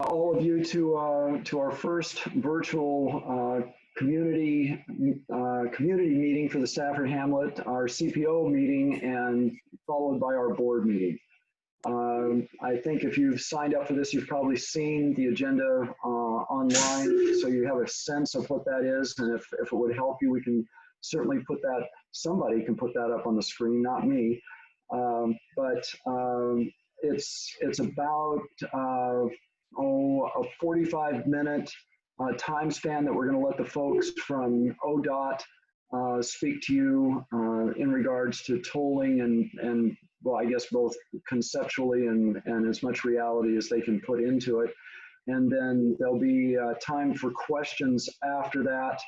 all of you to our first virtual community meeting for the Stafford Hamlet, our CPO meeting, and followed by our board meeting. I think if you've signed up for this, you've probably seen the agenda online, so you have a sense of what that is, and if it would help you, we can certainly put that, somebody can put that up on the screen, not me. It's about a 45-minute time span that we're going to let the folks from ODOT speak to you in regards to tolling and well, I guess both conceptually and as much reality as they can put into it. And then there'll be time for questions after that.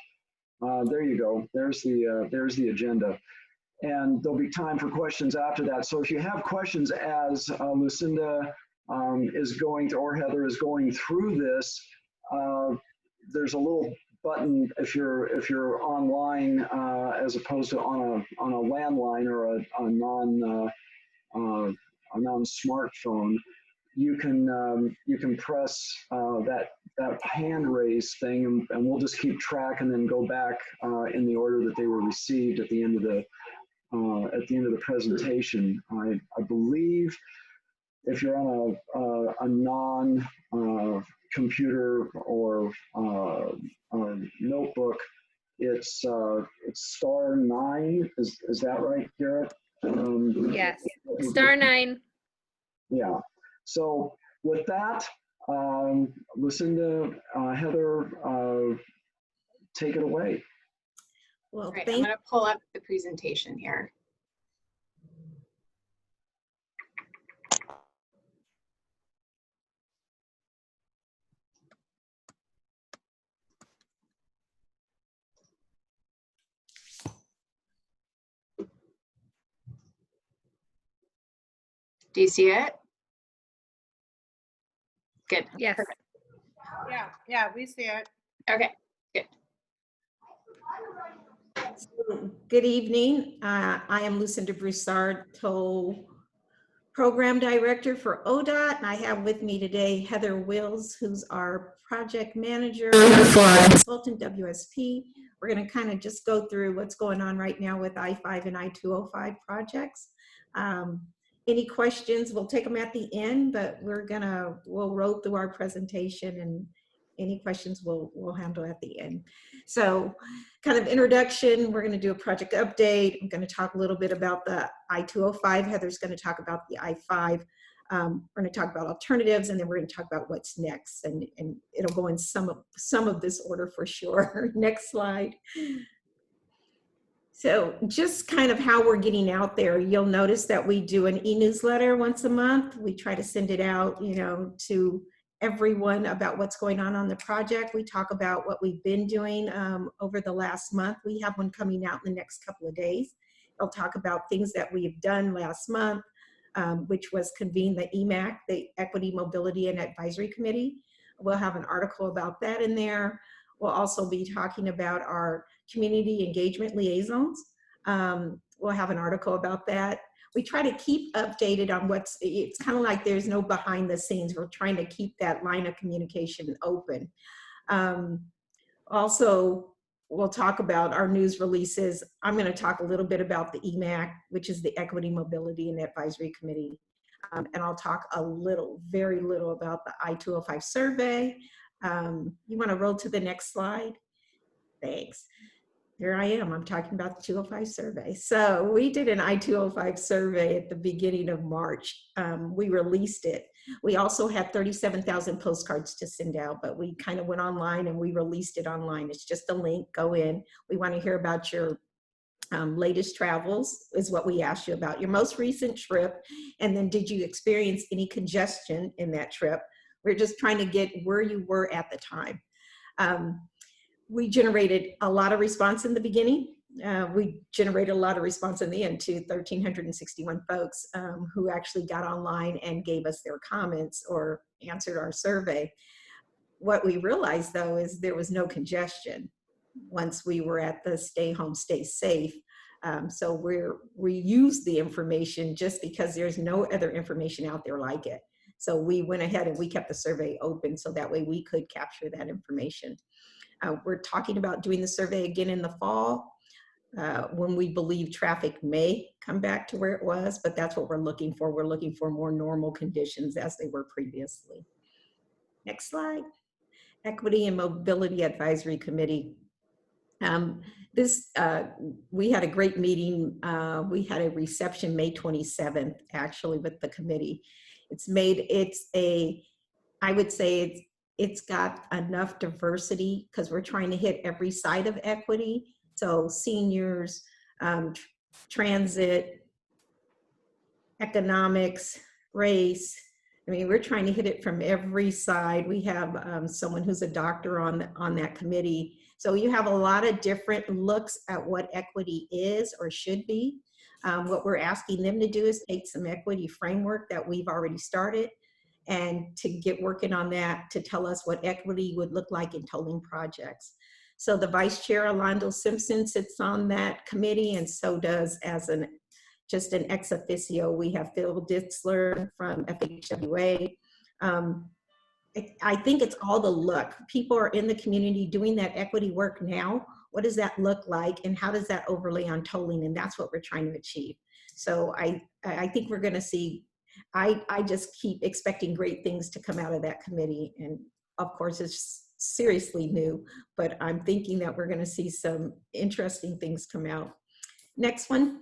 There you go. There's the agenda. And there'll be time for questions after that. So if you have questions as Lucinda is going to, or Heather is going through this, there's a little button if you're online as opposed to on a landline or a non-smartphone. You can press that hand raise thing, and we'll just keep track and then go back in the order that they were received at the end of the presentation. I believe if you're on a non computer or notebook, it's *9. Is that right, Garrett? Yes, *9. Yeah. So with that, Lucinda, Heather, take it away. Well, right, I'm going to pull up the presentation here. Do you see it? Good. Yes. Perfect. Yeah, we see it. Okay, good. Good evening. I am Lucinda Broussard, Toll Program Director for ODOT, and I have with me today Heather Wills, who's our project manager for our consultant WSP. We're going to kind of just go through what's going on right now with I-5 and I-205 projects. Any questions, we'll take them at the end, but we'll roll through our presentation, and any questions we'll handle at the end. So kind of introduction, we're going to do a project update. I'm going to talk a little bit about the I-205. Heather's going to talk about the I-5. We're going to talk about alternatives, and then we're going to talk about what's next. And it'll go in some of this order for sure. Next slide. So just kind of how we're getting out there, you'll notice that we do an e-newsletter once a month. We try to send it out, to everyone about what's going on the project. We talk about what we've been doing over the last month. We have one coming out in the next couple of days. I'll talk about things that we've done last month, which was convene the EMAC, the Equity, Mobility, and Advisory Committee. We'll have an article about that in there. We'll also be talking about our community engagement liaisons. We'll have an article about that. We try to keep updated on it's kind of like there's no behind the scenes. We're trying to keep that line of communication open. Also, we'll talk about our news releases. I'm going to talk a little bit about the EMAC, which is the Equity, Mobility, and Advisory Committee. And I'll talk very little about the I-205 survey. You want to roll to the next slide? Thanks. Here I am. I'm talking about the 205 survey. So we did an I-205 survey at the beginning of March. We released it. We also had 37,000 postcards to send out, but we kind of went online and we released it online. It's just a link. Go in. We want to hear about your latest travels is what we asked you about. Your most recent trip, and then did you experience any congestion in that trip? We're just trying to get where you were at the time. We generated a lot of response in the beginning. We generated a lot of response in the end too, 1,361 folks who actually got online and gave us their comments or answered our survey. What we realized though is there was no congestion once we were at the stay home, stay safe. So we use the information just because there's no other information out there like it. So we went ahead and we kept the survey open so that way we could capture that information. We're talking about doing the survey again in the fall when we believe traffic may come back to where it was, but that's what we're looking for. We're looking for more normal conditions as they were previously. Next slide. Equity and Mobility Advisory Committee. We had a great meeting. We had a reception May 27th, actually, with the committee. I would say it's got enough diversity because we're trying to hit every side of equity. So seniors, transit, economics, race. I mean, we're trying to hit it from every side. We have someone who's a doctor on that committee. So you have a lot of different looks at what equity is or should be. What we're asking them to do is take some equity framework that we've already started and to get working on that to tell us what equity would look like in tolling projects. So the Vice Chair, Alondra Simpson, sits on that committee, and so does just an ex officio. We have Phil Ditzler from FHWA. I think it's all the look. People are in the community doing that equity work now. What does that look like, and how does that overlay on tolling? And that's what we're trying to achieve. So I think we're going to see. I just keep expecting great things to come out of that committee, and of course it's seriously new, but I'm thinking that we're going to see some interesting things come out. Next one.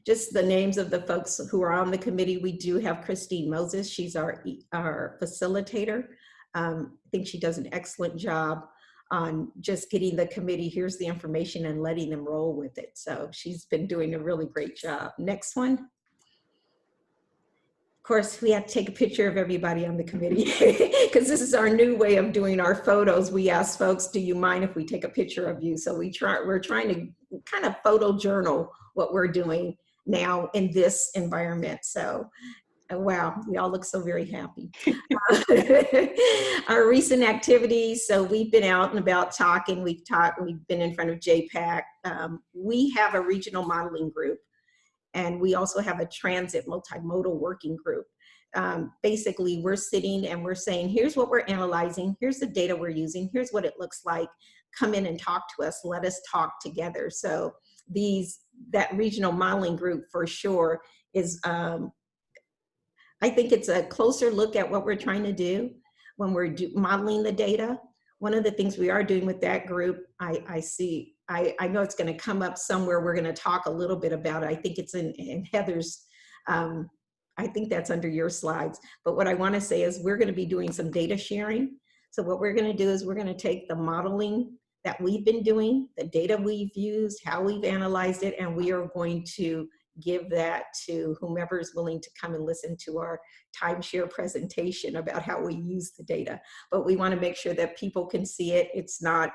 Just the names of the folks who are on the committee. We do have Christine Moses. She's our facilitator. I think she does an excellent job on just getting the committee, here's the information, and letting them roll with it. So she's been doing a really great job. Next one. Of course, we have to take a picture of everybody on the committee because this is our new way of doing our photos. We ask folks, do you mind if we take a picture of you? So we're trying to kind of photo journal what we're doing now in this environment. So wow, we all look so very happy. Our recent activities, so we've been out and about talking. We've been in front of JPAC. We have a regional modeling group, and we also have a transit multimodal working group. Basically, we're sitting and we're saying, here's what we're analyzing, here's the data we're using, here's what it looks like. Come in and talk to us, let us talk together. So that regional modeling group for sure is, I think it's a closer look at what we're trying to do when we're modeling the data. One of the things we are doing with that group, I know it's going to come up somewhere. We're going to talk a little bit about it. I think it's in Heather's, I think that's under your slides. But what I want to say is we're going to be doing some data sharing. So what we're going to do is we're going to take the modeling that we've been doing, the data we've used, how we've analyzed it, and we are going to give that to whomever is willing to come and listen to our timeshare presentation about how we use the data. But we want to make sure that people can see it. It's not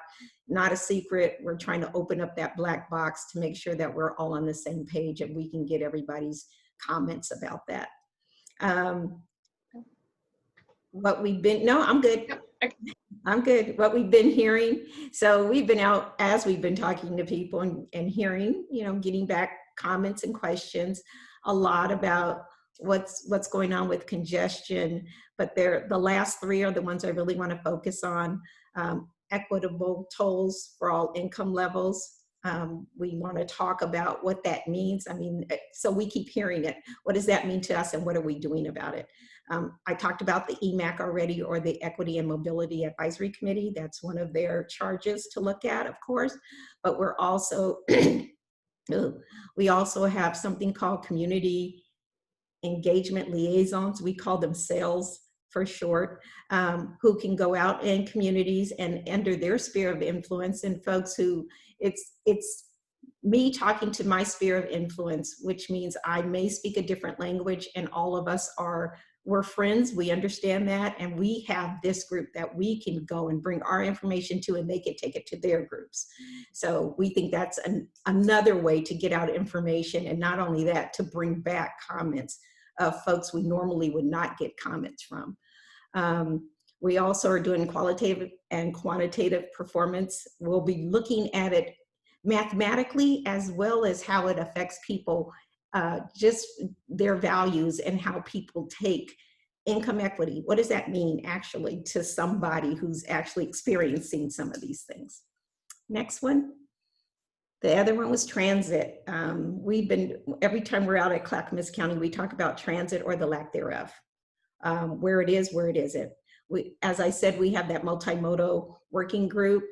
a secret. We're trying to open up that black box to make sure that we're all on the same page and we can get everybody's comments about that. What we've been, no, I'm good. I'm good. What we've been hearing. So we've been out as we've been talking to people and hearing, getting back comments and questions a lot about what's going on with congestion. But the last three are the ones I really want to focus on. Equitable tolls for all income levels. We want to talk about what that means. I mean, so we keep hearing it. What does that mean to us and what are we doing about it? I talked about the EMAC already, or the Equity and Mobility Advisory Committee. That's one of their charges to look at, of course. But we're also, we also have something called community engagement liaisons. We call them SAILs for short, who can go out in communities and under their sphere of influence, and folks who, it's me talking to my sphere of influence, which means I may speak a different language, and all of us we're friends, we understand that, and we have this group that we can go and bring our information to, and they can take it to their groups. So we think that's another way to get out information, and not only that, to bring back comments of folks we normally would not get comments from. We also are doing qualitative and quantitative performance. We'll be looking at it mathematically as well as how it affects people just their values and how people take income equity. What does that mean actually to somebody who's actually experiencing some of these things? Next one. The other one was transit. Every time we're out at Clackamas County, we talk about transit or the lack thereof. Where it is, where it isn't. As I said, we have that multimodal working group.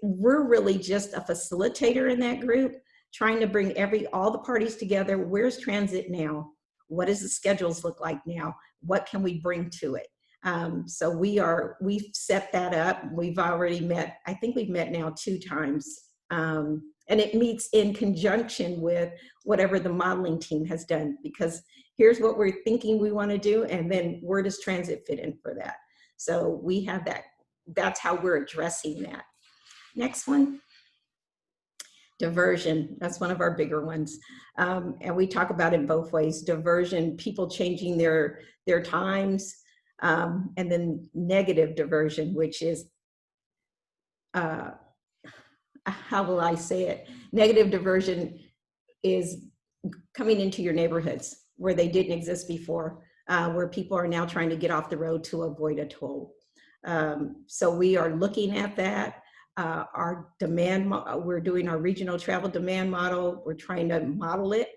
We're really just a facilitator in that group, trying to bring all the parties together. Where's transit now? What does the schedules look like now? What can we bring to it? So we've set that up. We've already met, I think we've met now 2 times. And it meets in conjunction with whatever the modeling team has done, because here's what we're thinking we want to do, and then where does transit fit in for that? So we have that. That's how we're addressing that. Next one. Diversion, that's one of our bigger ones. And we talk about it both ways. Diversion, people changing their times, and then negative diversion, which is, how will I say it? Negative diversion is coming into your neighborhoods where they didn't exist before, where people are now trying to get off the road to avoid a toll. So we are looking at that. Our demand, we're doing our regional travel demand model. We're trying to model it.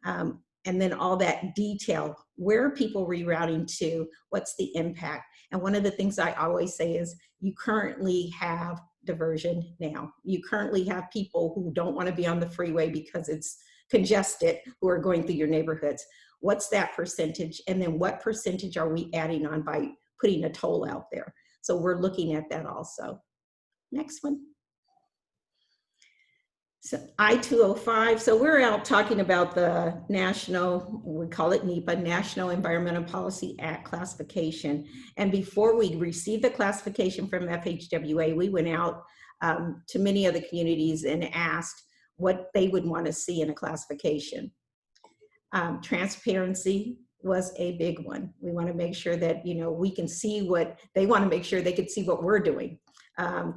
And then all that detail, where are people rerouting to? What's the impact? And one of the things I always say is you currently have diversion now. You currently have people who don't want to be on the freeway because it's congested, who are going through your neighborhoods. What's that percentage? And then what percentage are we adding on by putting a toll out there? So we're looking at that also. Next one. So I-205, so we're out talking about the national, we call it NEPA, National Environmental Policy Act classification. And before we received the classification from FHWA, we went out to many of the communities and asked what they would want to see in a classification. Transparency was a big one. We want to make sure that, we can see what, they want to make sure they could see what we're doing.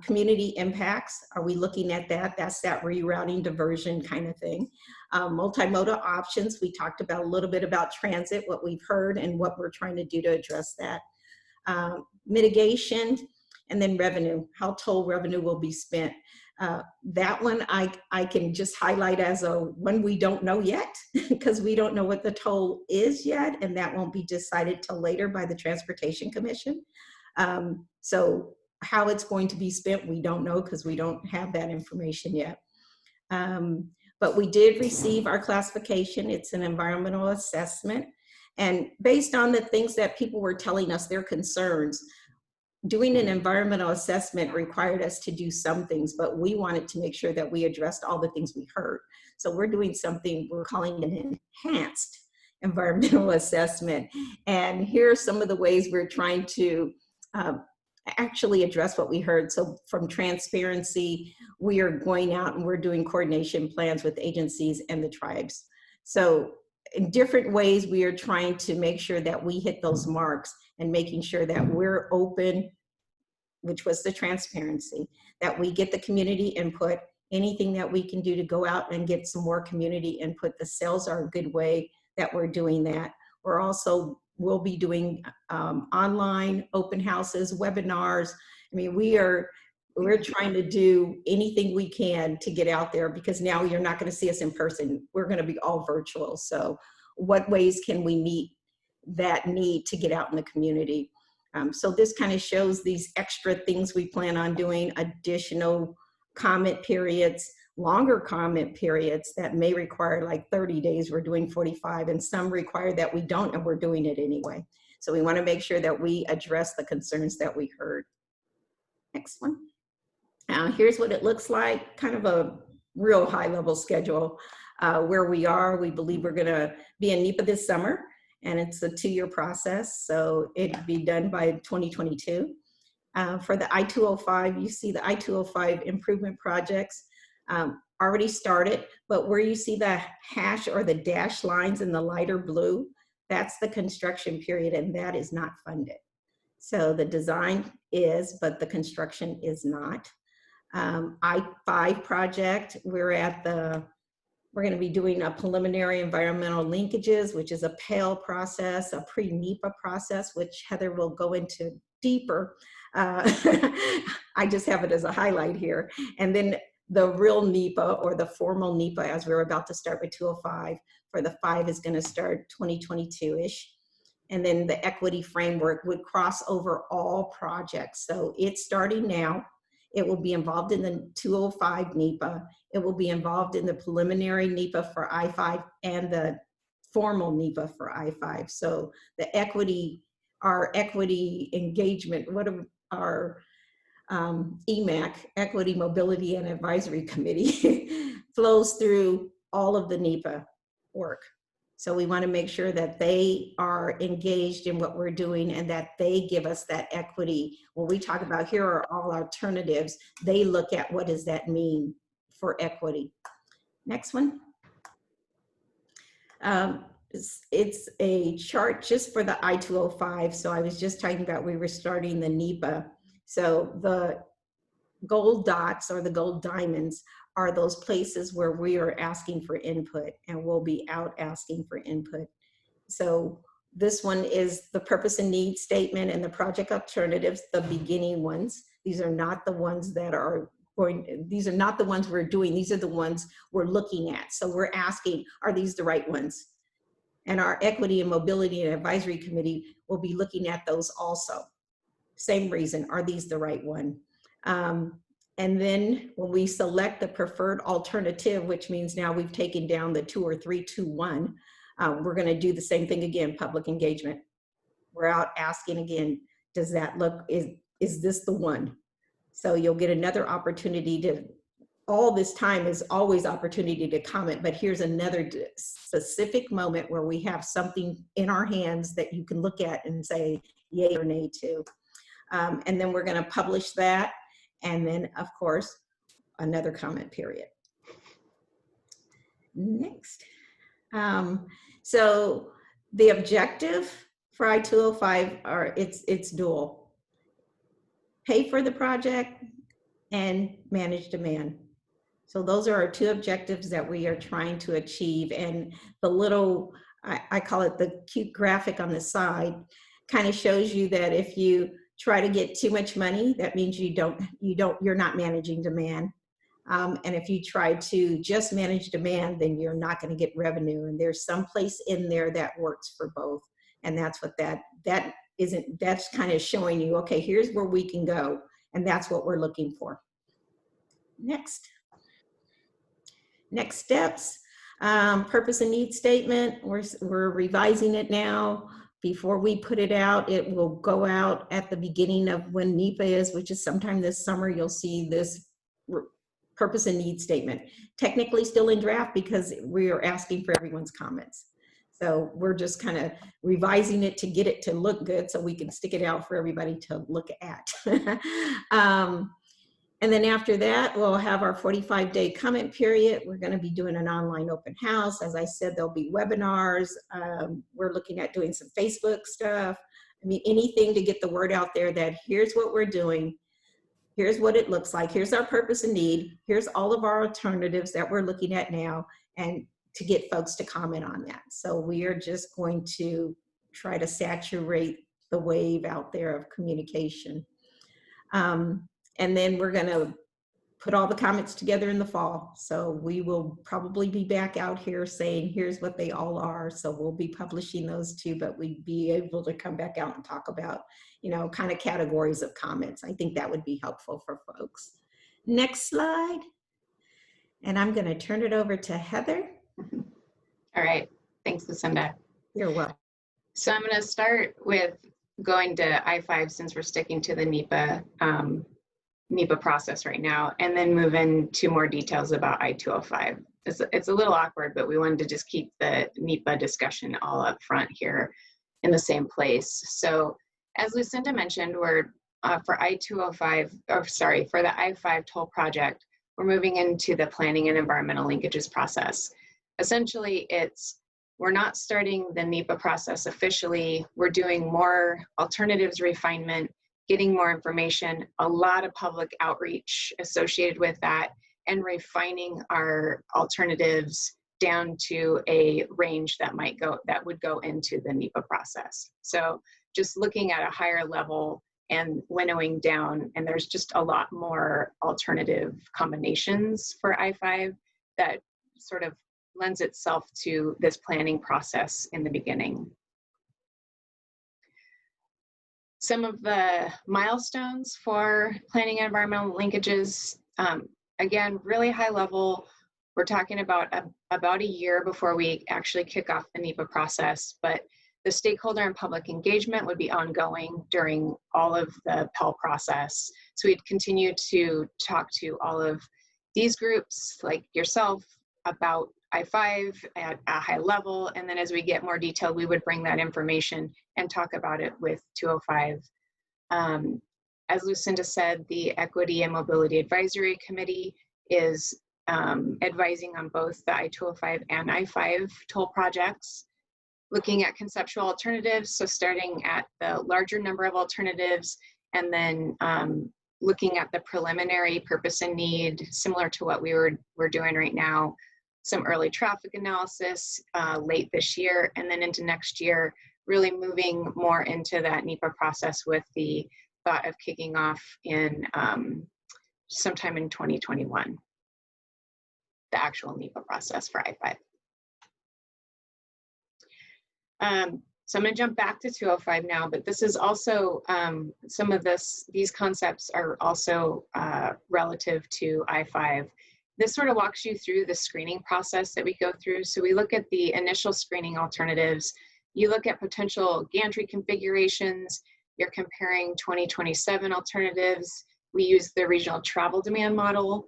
Community impacts, are we looking at that? That's that rerouting diversion kind of thing. Multimodal options, we talked about a little bit about transit, what we've heard and what we're trying to do to address that. Mitigation, and then revenue, how toll revenue will be spent. That one I can just highlight as one we don't know yet, because we don't know what the toll is yet, and that won't be decided till later by the Transportation Commission. So how it's going to be spent, we don't know, because we don't have that information yet. But we did receive our classification. It's an environmental assessment. And based on the things that people were telling us, their concerns, doing an environmental assessment required us to do some things, but we wanted to make sure that we addressed all the things we heard. So we're doing something we're calling an enhanced environmental assessment. And here are some of the ways we're trying to actually address what we heard. So from transparency, we are going out and we're doing coordination plans with agencies and the tribes. So in different ways, we are trying to make sure that we hit those marks and making sure that we're open, which was the transparency, that we get the community input, anything that we can do to go out and get some more community input. The sales are a good way that we're doing that. We'll be doing online open houses, webinars. I mean, we're trying to do anything we can to get out there, because now you're not going to see us in person. We're going to be all virtual. So what ways can we meet that need to get out in the community? So this kind of shows these extra things we plan on doing, additional comment periods, longer comment periods that may require like 30 days, we're doing 45, and some require that we don't, and we're doing it anyway. So we want to make sure that we address the concerns that we heard. Next one. Here's what it looks like, kind of a real high level schedule where we are. We believe we're going to be in NEPA this summer, and it's a 2-year process. So it'd be done by 2022. For the I-205, you see the I-205 improvement projects already started, but where you see the hash or the dash lines in the lighter blue, that's the construction period, and that is not funded. So the design is, but the construction is not. I-5 project, we're at the We're going to be doing a preliminary environmental linkages, which is a PALE process, a pre-NEPA process, which Heather will go into deeper. I just have it as a highlight here. And then the real NEPA, or the formal NEPA, as we're about to start with 205, for the 5 is going to start 2022-ish. And then the equity framework would cross over all projects. So it's starting now. It will be involved in the 205 NEPA. It will be involved in the preliminary NEPA for I-5 and the formal NEPA for I-5. So the equity, our equity engagement, what our EMAC, Equity, Mobility, and Advisory Committee, flows through all of the NEPA work. So we want to make sure that they are engaged in what we're doing and that they give us that equity. When we talk about here are all alternatives, they look at what does that mean for equity. Next one. It's a chart just for the I-205. So I was just talking about we were starting the NEPA. So the gold dots or the gold diamonds are those places where we are asking for input, and we'll be out asking for input. So this one is the purpose and need statement and the project alternatives, the beginning ones. These are not the ones that are going, these are not the ones we're doing. These are the ones we're looking at. So we're asking, are these the right ones? And our Equity and Mobility and Advisory Committee will be looking at those also. Same reason, are these the right one? And then when we select the preferred alternative, which means now we've taken down the 2 or 3, 2, 1, we're going to do the same thing again, public engagement. We're out asking again, does that look, is this the one? So you'll get another opportunity to, all this time is always opportunity to comment, but here's another specific moment where we have something in our hands that you can look at and say yay or nay to. And then we're going to publish that. And then, of course, another comment period. Next. So the objective for I-205 are, it's dual. Pay for the project and manage demand. So those are our 2 objectives that we are trying to achieve. And the little, I call it the cute graphic on the side, kind of shows you that if you try to get too much money, that means you're not managing demand. And if you try to just manage demand, then you're not going to get revenue. And there's some place in there that works for both. And that's what that's kind of showing you, okay, here's where we can go. And that's what we're looking for. Next steps, purpose and need statement. We're revising it now. Before we put it out, it will go out at the beginning of when NEPA is, which is sometime this summer. You'll see this purpose and need statement. Technically still in draft because we are asking for everyone's comments. So we're just kind of revising it to get it to look good so we can stick it out for everybody to look at. And then after that, we'll have our 45-day comment period. We're going to be doing an online open house. As I said, there'll be webinars. We're looking at doing some Facebook stuff. I mean, anything to get the word out there that here's what we're doing. Here's what it looks like. Here's our purpose and need. Here's all of our alternatives that we're looking at now, and to get folks to comment on that. So we are just going to try to saturate the wave out there of communication. And then we're going to put all the comments together in the fall. So we will probably be back out here saying, here's what they all are. So we'll be publishing those too, but we'd be able to come back out and talk about, you know, kind of categories of comments. I think that would be helpful for folks. Next slide. And I'm going to turn it over to Heather. All right. Thanks, Lucinda. You're welcome. So I'm going to start with going to I-5 since we're sticking to the NEPA process right now, and then move into more details about I-205. It's a little awkward, but we wanted to just keep the NEPA discussion all up front here in the same place. So as Lucinda mentioned, we're for I-205, or sorry, for the I-5 toll project, we're moving into the planning and environmental linkages process. Essentially, we're not starting the NEPA process officially. We're doing more alternatives refinement, getting more information, a lot of public outreach associated with that, and refining our alternatives down to a range that would go into the NEPA process. So just looking at a higher level and winnowing down, and there's just a lot more alternative combinations for I-5 that sort of lends itself to this planning process in the beginning. Some of the milestones for planning environmental linkages, again, really high level. We're talking about a year before we actually kick off the NEPA process, but the stakeholder and public engagement would be ongoing during all of the PEL process. So we'd continue to talk to all of these groups like yourself about I-5 at a high level, and then as we get more detailed, we would bring that information and talk about it with 205. As Lucinda said, the Equity and Mobility Advisory Committee is advising on both the I-205 and I-5 toll projects, looking at conceptual alternatives, so starting at the larger number of alternatives, and then looking at the preliminary purpose and need, similar to what we're doing right now, some early traffic analysis late this year, and then into next year, really moving more into that NEPA process with the thought of kicking off in sometime in 2021, the actual NEPA process for I-5. So I'm going to jump back to 205 now, but this is also some of these concepts are also relative to I-5. This sort of walks you through the screening process that we go through. So we look at the initial screening alternatives. You look at potential gantry configurations. You're comparing 2027 alternatives. We use the regional travel demand model.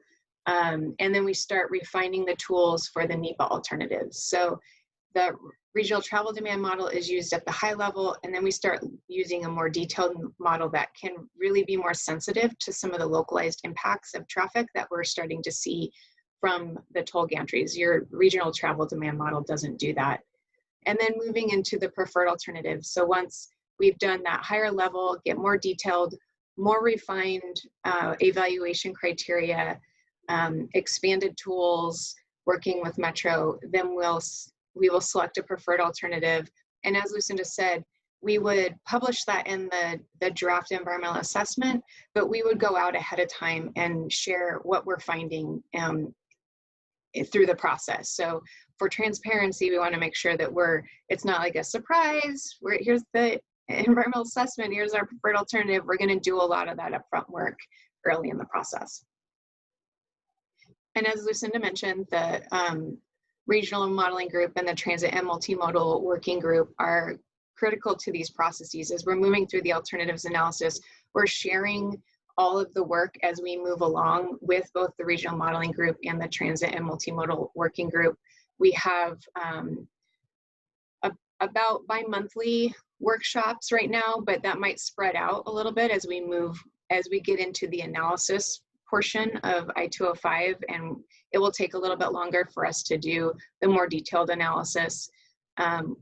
And then we start refining the tools for the NEPA alternatives. So the regional travel demand model is used at the high level, and then we start using a more detailed model that can really be more sensitive to some of the localized impacts of traffic that we're starting to see from the toll gantries. Your regional travel demand model doesn't do that. And then moving into the preferred alternatives. So once we've done that higher level, get more detailed, more refined evaluation criteria, expanded tools, working with Metro, then we will select a preferred alternative. And as Lucinda said, we would publish that in the draft environmental assessment, but we would go out ahead of time and share what we're finding through the process. So for transparency, we want to make sure that it's not like a surprise. Here's the environmental assessment, here's our preferred alternative. We're going to do a lot of that upfront work early in the process. And as Lucinda mentioned, the regional modeling group and the transit and multimodal working group are critical to these processes. As we're moving through the alternatives analysis, we're sharing all of the work as we move along with both the regional modeling group and the transit and multimodal working group. We have about bi-monthly workshops right now, but that might spread out a little bit as we get into the analysis portion of I-205, and it will take a little bit longer for us to do the more detailed analysis.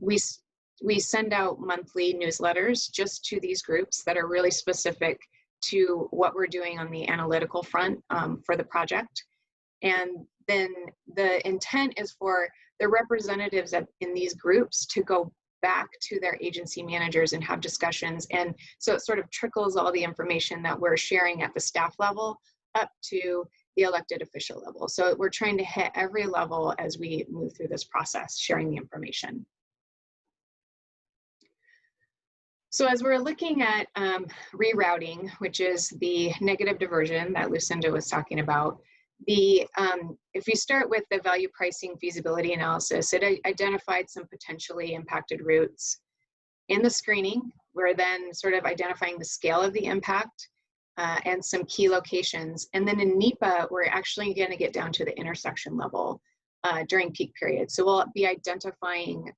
We send out monthly newsletters just to these groups that are really specific to what we're doing on the analytical front for the project. And then the intent is for the representatives in these groups to go back to their agency managers and have discussions. And so it sort of trickles all the information that we're sharing at the staff level up to the elected official level. So we're trying to hit every level as we move through this process, sharing the information. So as we're looking at rerouting, which is the negative diversion that Lucinda was talking about, if you start with the value pricing feasibility analysis, it identified some potentially impacted routes. In the screening, we're then sort of identifying the scale of the impact and some key locations. And then in NEPA, we're actually going to get down to the intersection level during peak periods. So we'll be identifying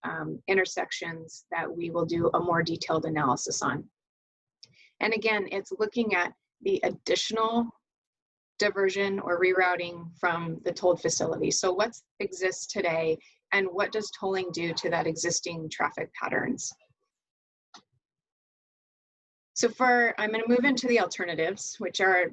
intersections that we will do a more detailed analysis on. And again, it's looking at the additional diversion or rerouting from the tolled facility. So what exists today and what does tolling do to that existing traffic patterns? So I'm going to move into the alternatives, which are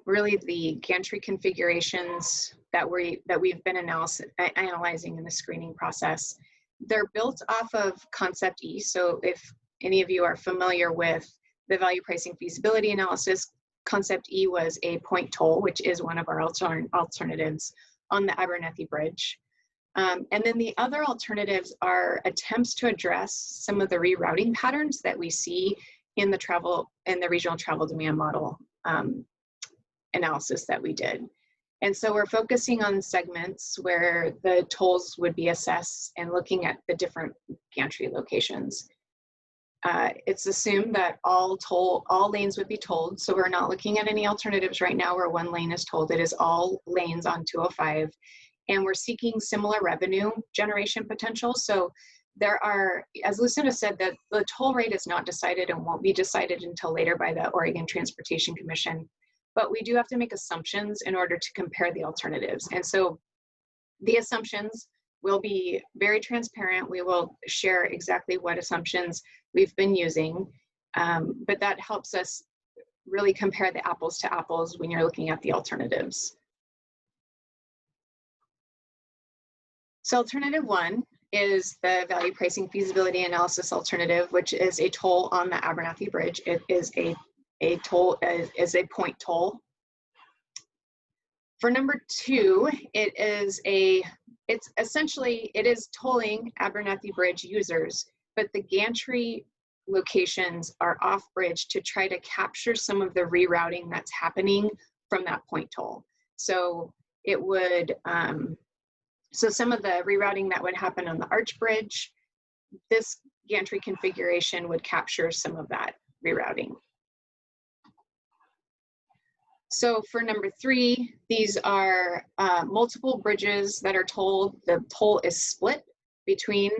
really the gantry configurations that we've been analyzing in the screening process. They're built off of Concept E. So if any of you are familiar with the value pricing feasibility analysis, Concept E was a point toll, which is one of our alternatives on the Abernethy Bridge. And then the other alternatives are attempts to address some of the rerouting patterns that we see in the regional travel demand model analysis that we did. And so we're focusing on segments where the tolls would be assessed and looking at the different gantry locations. It's assumed that all lanes would be tolled. So we're not looking at any alternatives right now where one lane is tolled. It is all lanes on 205. And we're seeking similar revenue generation potential. So there are, as Lucinda said, that the toll rate is not decided and won't be decided until later by the Oregon Transportation Commission. But we do have to make assumptions in order to compare the alternatives. And so the assumptions will be very transparent. We will share exactly what assumptions we've been using, but that helps us really compare the apples to apples when you're looking at the alternatives. So alternative one is the value pricing feasibility analysis alternative, which is a toll on the Abernethy Bridge. It is a point toll. For number two, it is tolling Abernethy Bridge users, but the gantry locations are off bridge to try to capture some of the rerouting that's happening from that point toll. So it would, so some of the rerouting that would happen on the Arch Bridge, this gantry configuration would capture some of that rerouting. So for number three, these are multiple bridges that are tolled. The toll is split between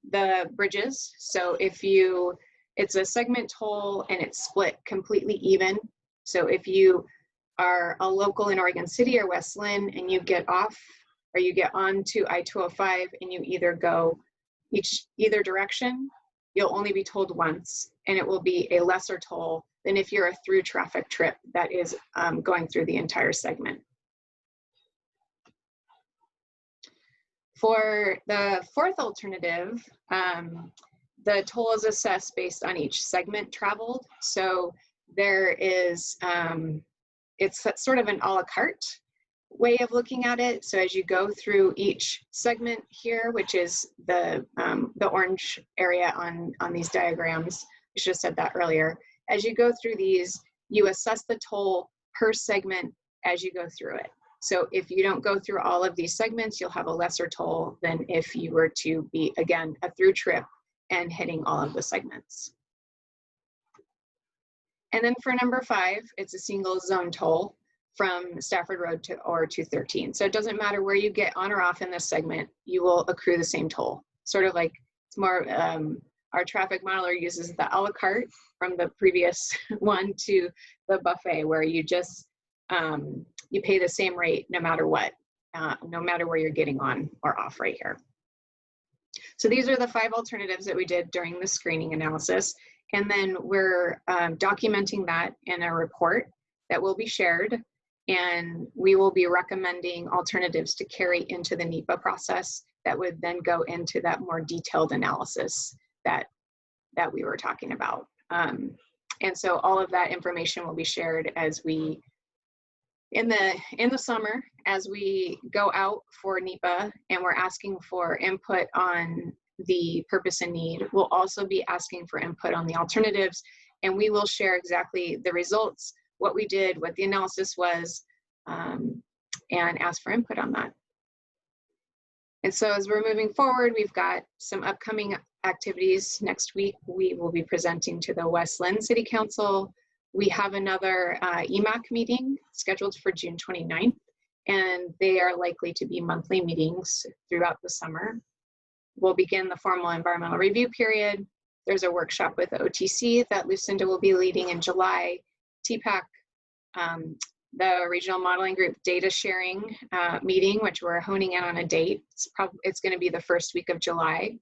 the bridges. So it's a segment toll and it's split completely even. So if you are a local in Oregon City or West Linn and you get off or you get onto I-205 and you either go either direction, you'll only be tolled once, and it will be a lesser toll than if you're a through traffic trip that is going through the entire segment. For the fourth alternative, the toll is assessed based on each segment traveled. So there is, it's sort of an a la carte way of looking at it. So as you go through each segment here, which is the orange area on these diagrams, I should have said that earlier. As you go through these, you assess the toll per segment as you go through it. So if you don't go through all of these segments, you'll have a lesser toll than if you were to be, again, a through trip and hitting all of the segments. And then for number 5, it's a single zone toll from Stafford Road to 213. So it doesn't matter where you get on or off in this segment, you will accrue the same toll. Sort of like, it's more, our traffic modeler uses the a la carte from the previous one to the buffet, where you just, you pay the same rate no matter what, no matter where you're getting on or off right here. So these are the 5 alternatives that we did during the screening analysis. And then we're documenting that in a report that will be shared. And we will be recommending alternatives to carry into the NEPA process that would then go into that more detailed analysis that we were talking about. And so all of that information will be shared as we, in the summer, as we go out for NEPA and we're asking for input on the purpose and need. We'll also be asking for input on the alternatives, and we will share exactly the results, what we did, what the analysis was, and ask for input on that. And so as we're moving forward, we've got some upcoming activities. Next week, we will be presenting to the West Linn City Council. We have another EMAC meeting scheduled for June 29th, and they are likely to be monthly meetings throughout the summer. We'll begin the formal environmental review period. There's a workshop with OTC that Lucinda will be leading in July. TPAC, the regional modeling group data sharing meeting, which we're honing in on a date. It's going to be the first week of July.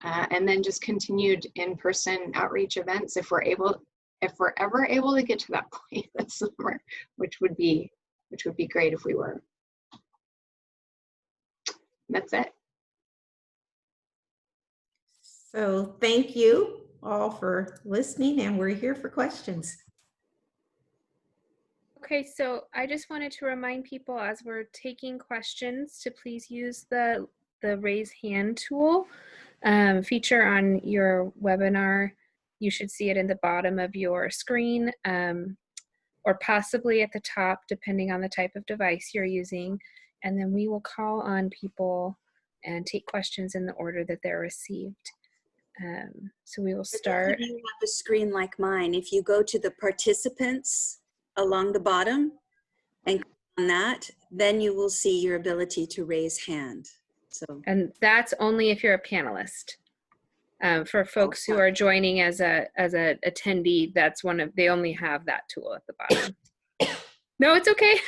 And then just continued in-person outreach events if we're able, if we're ever able to get to that point this summer, which would be great if we were. That's it. So thank you all for listening, and we're here for questions. Okay, so I just wanted to remind people as we're taking questions to please use the raise hand tool feature on your webinar. You should see it in the bottom of your screen or possibly at the top, depending on the type of device you're using. And then we will call on people and take questions in the order that they're received. So we will start. If you have a screen like mine, if you go to the participants along the bottom and click on that, then you will see your ability to raise hand. So, And that's only if you're a panelist. For folks who are joining as a attendee, that's they only have that tool at the bottom. No, it's okay.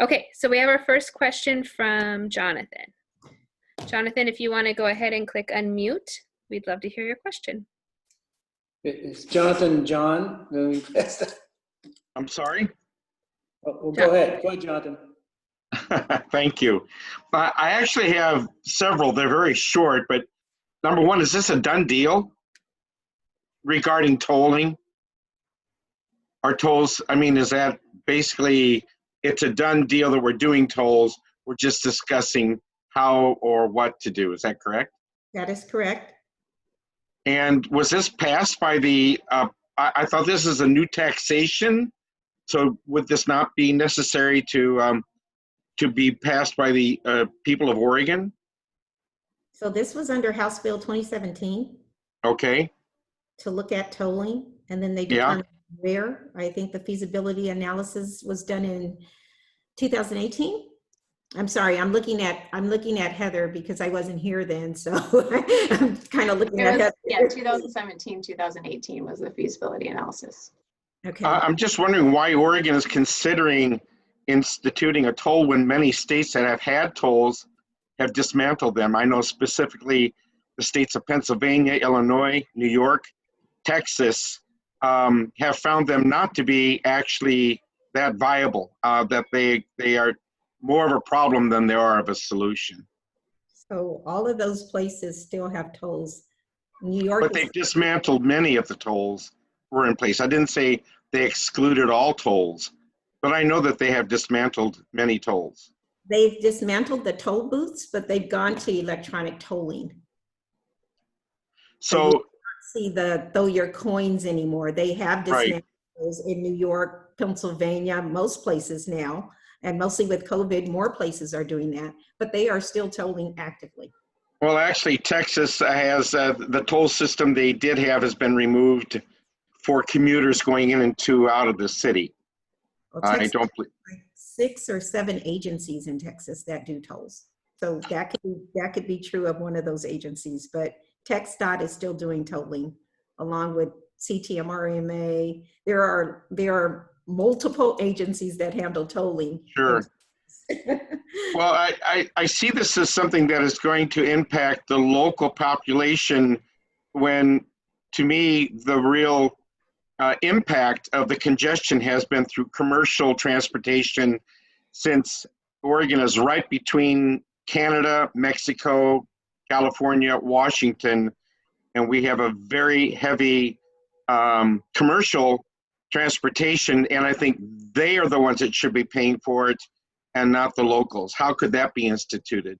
Okay, so we have our first question from Jonathan. Jonathan, if you want to go ahead and click unmute, we'd love to hear your question. It's Jonathan John. I'm sorry? Well, go ahead. Go ahead, Jonathan. Thank you. I actually have several. They're very short, but number one, is this a done deal regarding tolling? Are tolls, I mean, is that basically it's a done deal that we're doing tolls? We're just discussing how or what to do. Is that correct? That is correct. And was this passed by the, I thought this is a new taxation. So would this not be necessary to be passed by the people of Oregon? So this was under House Bill 2017 Okay. to look at tolling, and then they determined where. I think the feasibility analysis was done in 2018. I'm sorry, I'm looking at Heather because I wasn't here then, so I'm kind of looking at Heather. Yeah, 2017, 2018 was the feasibility analysis. Okay. I'm just wondering why Oregon is considering instituting a toll when many states that have had tolls have dismantled them. I know specifically the states of Pennsylvania, Illinois, New York, Texas have found them not to be actually that viable, that they are more of a problem than they are of a solution. So all of those places still have tolls. New York, But they've dismantled many of the tolls were in place. I didn't say they excluded all tolls, but I know that they have dismantled many tolls. they've dismantled the toll booths, but they've gone to electronic tolling. So you don't see the throw your coins anymore. They have dismantled those in New York, Pennsylvania, most places now. And mostly with COVID, more places are doing that, but they are still tolling actively. well, actually, Texas has the toll system they did have has been removed for commuters going in and out of the city. Well, I Texas don't believe. has like 6 or 7 agencies in Texas that do tolls. So that could be true of one of those agencies, but TxDOT is still doing tolling along with CTMRMA. There are multiple agencies that handle tolling. Sure. Well, I see this as something that is going to impact the local population when, to me, the real impact of the congestion has been through commercial transportation, since Oregon is right between Canada, Mexico, California, Washington, and we have a very heavy commercial transportation, and I think they are the ones that should be paying for it and not the locals. How could that be instituted?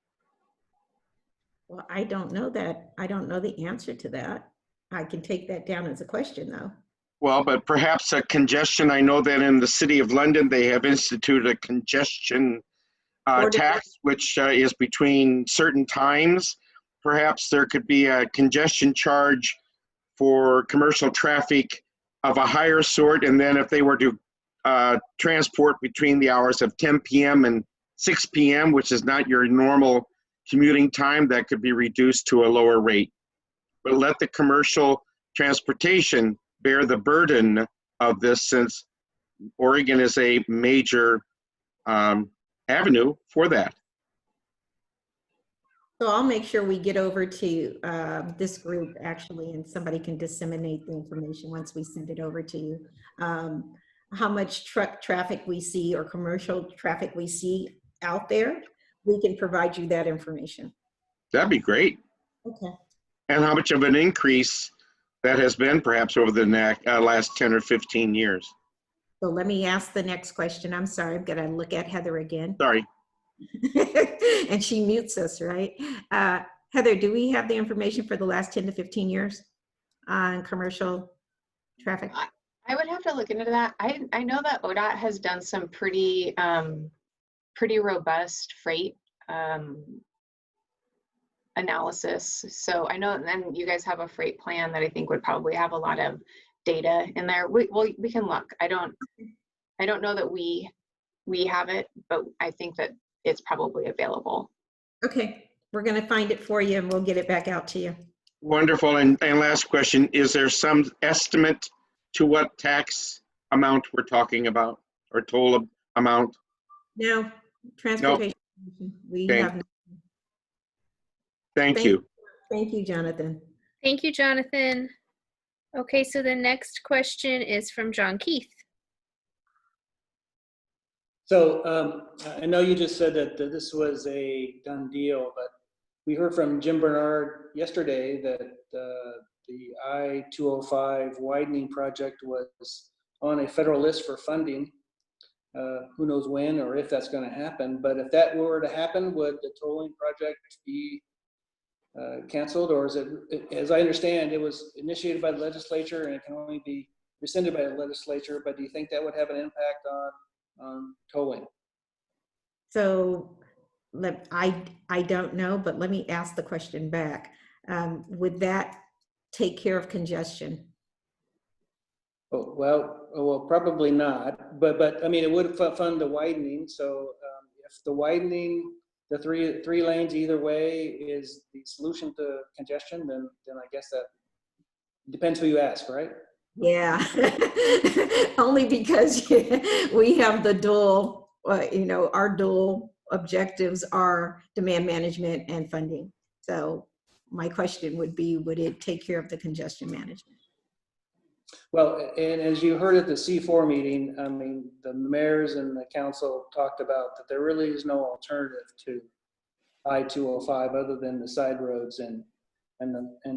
Well, I don't know that. I don't know the answer to that. I can take that down as a question though. Well, but perhaps a congestion. I know that in the city of London, they have instituted a congestion tax, which is between certain times. Perhaps there could be a congestion charge for commercial traffic of a higher sort, and then if they were to transport between the hours of 10 p.m. and 6 p.m., which is not your normal commuting time, that could be reduced to a lower rate. But let the commercial transportation bear the burden of this, since Oregon is a major avenue for that. So I'll make sure we get over to this group actually, and somebody can disseminate the information once we send it over to you. How much truck traffic we see or commercial traffic we see out there, we can provide you that information. That'd be great. Okay. And how much of an increase that has been perhaps over the last 10 or 15 years? So let me ask the next question. I'm sorry, I'm gonna look at Heather again. Sorry. And she mutes us, right? Heather, do we have the information for the last 10 to 15 years on commercial traffic? I would have to look into that. I know that ODOT has done some pretty robust freight analysis. So I know, and then you guys have a freight plan that I think would probably have a lot of data in there. We can look. I don't know that we have it, but I think that it's probably available. Okay, we're gonna find it for you and we'll get it back out to you. Wonderful. And last question, is there some estimate to what tax amount we're talking about or toll amount? No, transportation. We Okay. have. Thank you. Thank you, Jonathan. Thank you, Jonathan. Okay, so the next question is from John Keith. So I know you just said that this was a done deal, but we heard from Jim Bernard yesterday that the I-205 widening project was on a federal list for funding. Who knows when or if that's going to happen, but if that were to happen, would the tolling project be canceled, or is it, as I understand, it was initiated by the legislature and it can only be rescinded by the legislature, but do you think that would have an impact on tolling? So I don't know, but let me ask the question back. Would that take care of congestion? Oh, well, probably not, but I mean, it would fund the widening. So if the widening, the three lanes either way is the solution to congestion, then I guess that depends who you ask, right? Yeah, only because we have the dual, our dual objectives are demand management and funding. So my question would be, would it take care of the congestion management? Well, and as you heard at the C4 meeting, I mean, the mayors and the council talked about that there really is no alternative to I-205 other than the side roads, and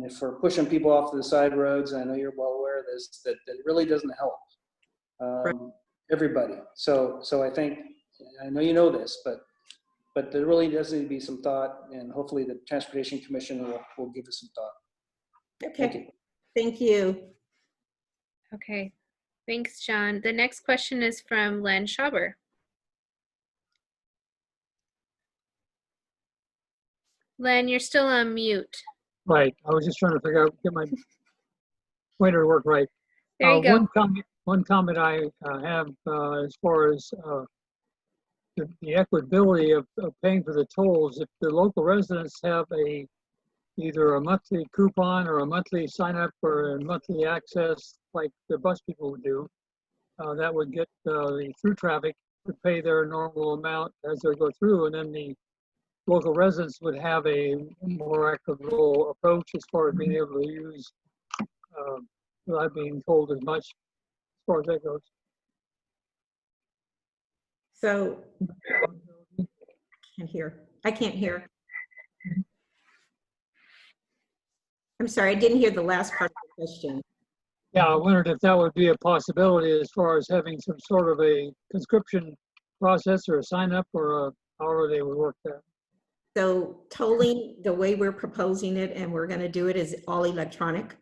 if we're pushing people off to the side roads, I know you're well aware of this, that it really doesn't help everybody. So I think, I know you know this, but there really does need to be some thought, and hopefully the Transportation Commission will give us some thought. Okay, thank you. Okay, thanks, John. The next question is from Len Schauber. Len, you're still on mute. Right. I was just trying to figure out, get my pointer to work right. There you go. One comment I have as far as the equitability of paying for the tolls. If the local residents have either a monthly coupon or a monthly sign up or a monthly access like the bus people would do, that would get the through traffic to pay their normal amount as they go through, and then the local residents would have a more equitable approach as far as being able to use without being told as much as far as that goes. So I can't hear. I'm sorry, I didn't hear the last part of the question. Yeah, I wondered if that would be a possibility as far as having some sort of a conscription process or a sign up or however they would work that. So tolling, the way we're proposing it and we're going to do it is all electronic.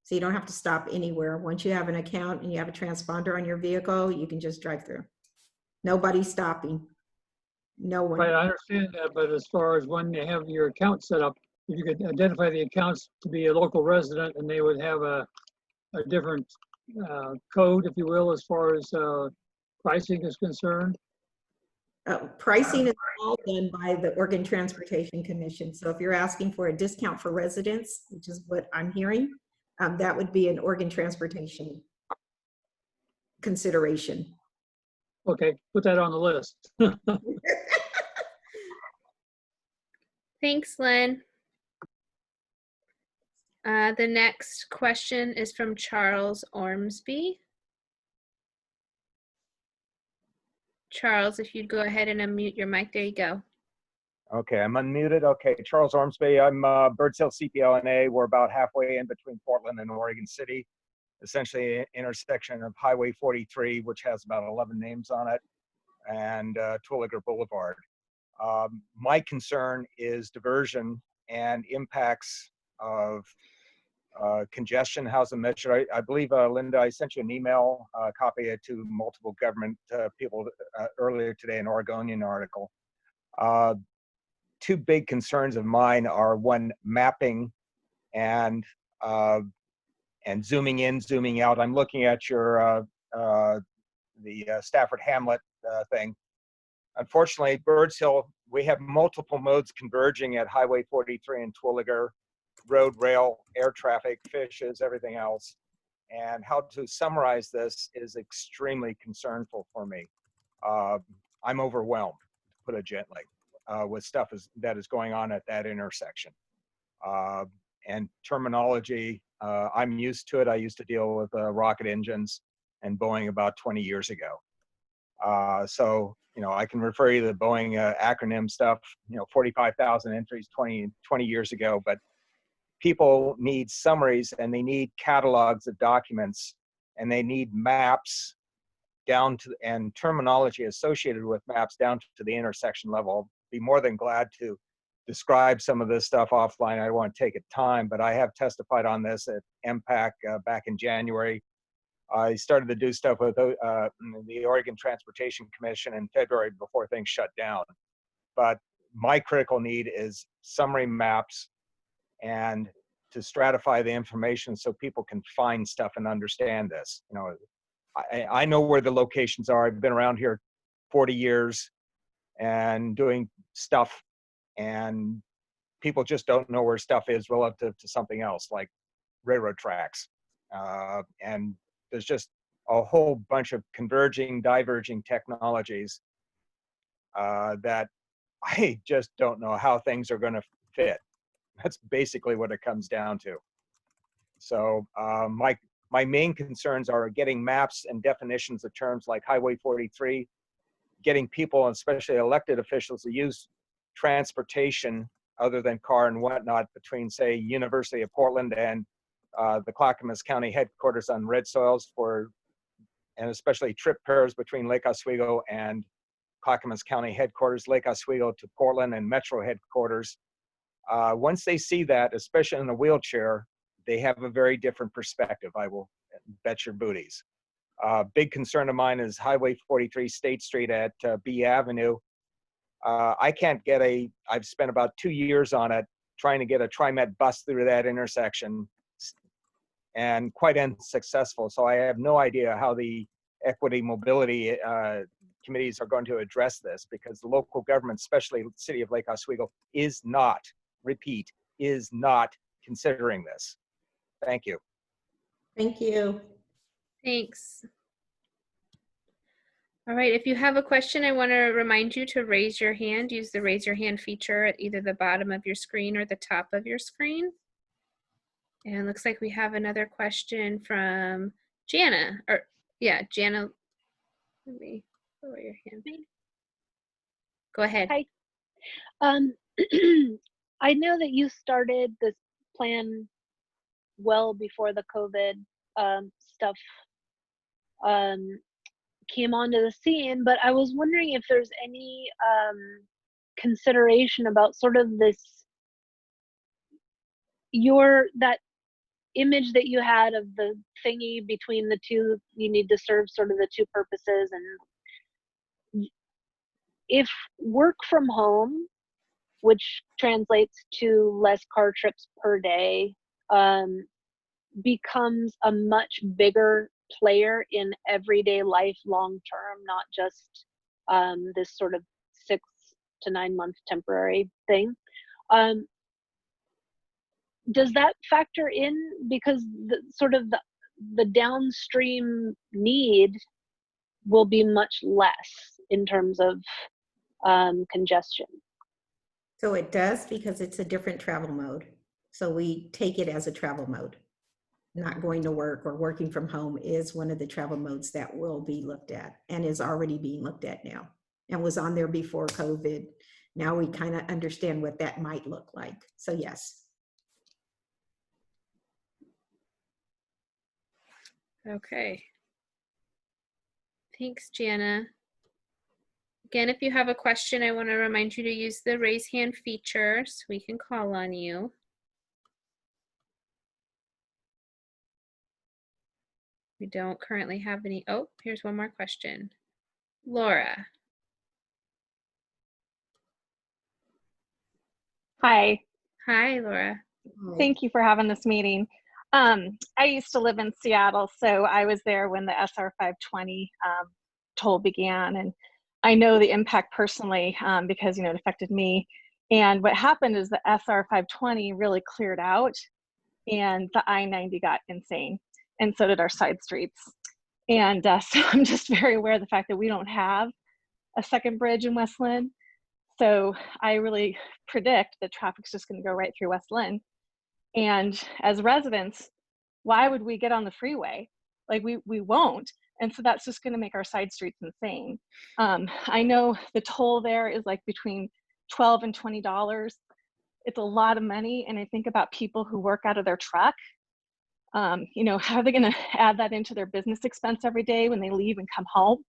So you don't have to stop anywhere. Once you have an account and you have a transponder on your vehicle, you can just drive through. Nobody's stopping. No one. Right, I understand that, but as far as when you have your account set up, if you could identify the accounts to be a local resident and they would have a different code, if you will, as far as pricing is concerned. Pricing is all done by the Oregon Transportation Commission. So if you're asking for a discount for residents, which is what I'm hearing, that would be an Oregon Transportation consideration. Okay, put that on the list. Thanks, Lynn. The next question is from Charles Ormsby. Charles, if you'd go ahead and unmute your mic, there you go. Okay, I'm unmuted. Okay, Charles Ormsby. I'm Birds Hill CPO NA. We're about halfway in between Portland and Oregon City, essentially an intersection of Highway 43, which has about 11 names on it, and Terwilliger Boulevard. My concern is diversion and impacts of congestion. How's it measured? I believe, Linda, I sent you an email, copy it to multiple government people earlier today, an Oregonian article. Two big concerns of mine are one, mapping and zooming in, zooming out. I'm looking at your the Stafford Hamlet thing. Unfortunately, Birds Hill, we have multiple modes converging at Highway 43 and Terwilliger, road, rail, air traffic, fishes, everything else. And how to summarize this is extremely concernful for me. I'm overwhelmed, to put it gently, with stuff that is going on at that intersection. And terminology, I'm used to it. I used to deal with rocket engines and Boeing about 20 years ago. So, you know, I can refer you to the Boeing acronym stuff, you know, 45,000 entries 20 years ago, but people need summaries and they need catalogs of documents and they need maps down to, and terminology associated with maps down to the intersection level. Be more than glad to describe some of this stuff offline. I don't want to take it time, but I have testified on this at EMPAC back in January. I started to do stuff with the Oregon Transportation Commission in February before things shut down. But my critical need is summary maps and to stratify the information so people can find stuff and understand this. You know, I know where the locations are. I've been around here 40 years and doing stuff, and people just don't know where stuff is relative to something else like railroad tracks. And there's just a whole bunch of converging, diverging technologies that I just don't know how things are going to fit. That's basically what it comes down to. So my main concerns are getting maps and definitions of terms like Highway 43, getting people, especially elected officials, to use transportation other than car and whatnot between, say, University of Portland and the Clackamas County headquarters on red soils and especially trip pairs between Lake Oswego and Clackamas County headquarters, Lake Oswego to Portland and Metro headquarters. Once they see that, especially in a wheelchair, they have a very different perspective, I will bet your booties. Big concern of mine is Highway 43 State Street at B Avenue. I can't get I've spent about 2 years on it trying to get a TriMet bus through that intersection and quite unsuccessful. So I have no idea how the equity mobility committees are going to address this, because the local government, especially the city of Lake Oswego, is not, repeat, is not considering this. Thank you. Thank you. Thanks. All right, if you have a question, I want to remind you to raise your hand. Use the raise your hand feature at either the bottom of your screen or the top of your screen. And it looks like we have another question from Jana. Jana, let me lower your hand. Go ahead. Hi. I know that you started this plan well before the COVID stuff came onto the scene, but I was wondering if there's any consideration about sort of that image that you had of the thingy between the two. You need to serve sort of the two purposes, and if work from home, which translates to less car trips per day, becomes a much bigger player in everyday life long term, not just this sort of 6 to 9 month temporary thing. Does that factor in? Because the downstream need will be much less in terms of congestion. So it does, because it's a different travel mode. So we take it as a travel mode. Not going to work or working from home is one of the travel modes that will be looked at and is already being looked at now and was on there before COVID. Now we kind of understand what that might look like. So yes. Okay. Thanks, Jana. Again, if you have a question, I want to remind you to use the raise hand feature so we can call on you. We don't currently have any. Oh, here's one more question. Laura. Hi, Hi, Laura. thank you for having this meeting. I used to live in Seattle, so I was there when the SR 520 toll began, and I know the impact personally because it affected me. And what happened is the SR 520 really cleared out, and the I-90 got insane, and so did our side streets. And so I'm just very aware of the fact that we don't have a second bridge in West Lynn. So I really predict that traffic's just going to go right through West Lynn. And as residents, why would we get on the freeway? Like we won't. And so that's just going to make our side streets insane. I know the toll there is like between $12 and $20. It's a lot of money. And I think about people who work out of their truck. How are they going to add that into their business expense every day when they leave and come home?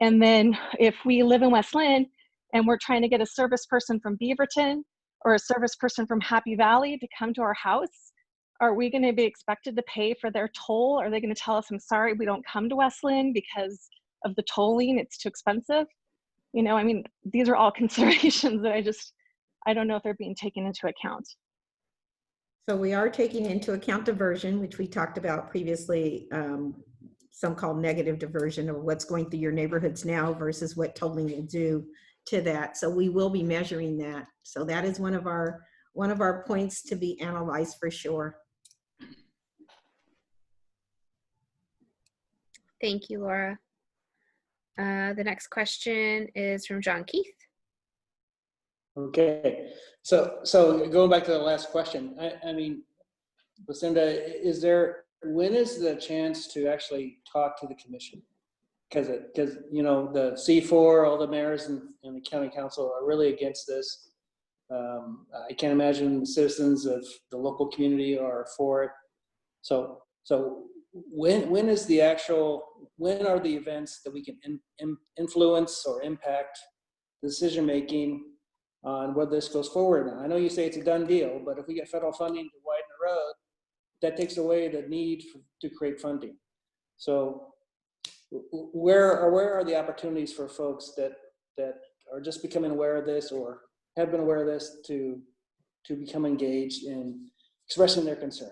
And then if we live in West Lynn and we're trying to get a service person from Beaverton or a service person from Happy Valley to come to our house, are we going to be expected to pay for their toll? Are they going to tell us, I'm sorry, we don't come to West Lynn because of the tolling, it's too expensive? These are all considerations that I don't know if they're being taken into account. So we are taking into account diversion, which we talked about previously, some call negative diversion, or what's going through your neighborhoods now versus what tolling will do to that. So we will be measuring that. So that is one of our points to be analyzed for sure. Thank you, Laura. The next question is from John Keith. Okay, so going back to the last question, I mean, Lucinda, when is the chance to actually talk to the commission? Because the C4, all the mayors and the county council are really against this. I can't imagine the citizens of the local community are for it. So when are the events that we can influence or impact decision making on whether this goes forward? Now, I know you say it's a done deal, but if we get federal funding to widen the road, that takes away the need to create funding. So where are the opportunities for folks that are just becoming aware of this or have been aware of this to become engaged in expressing their concern?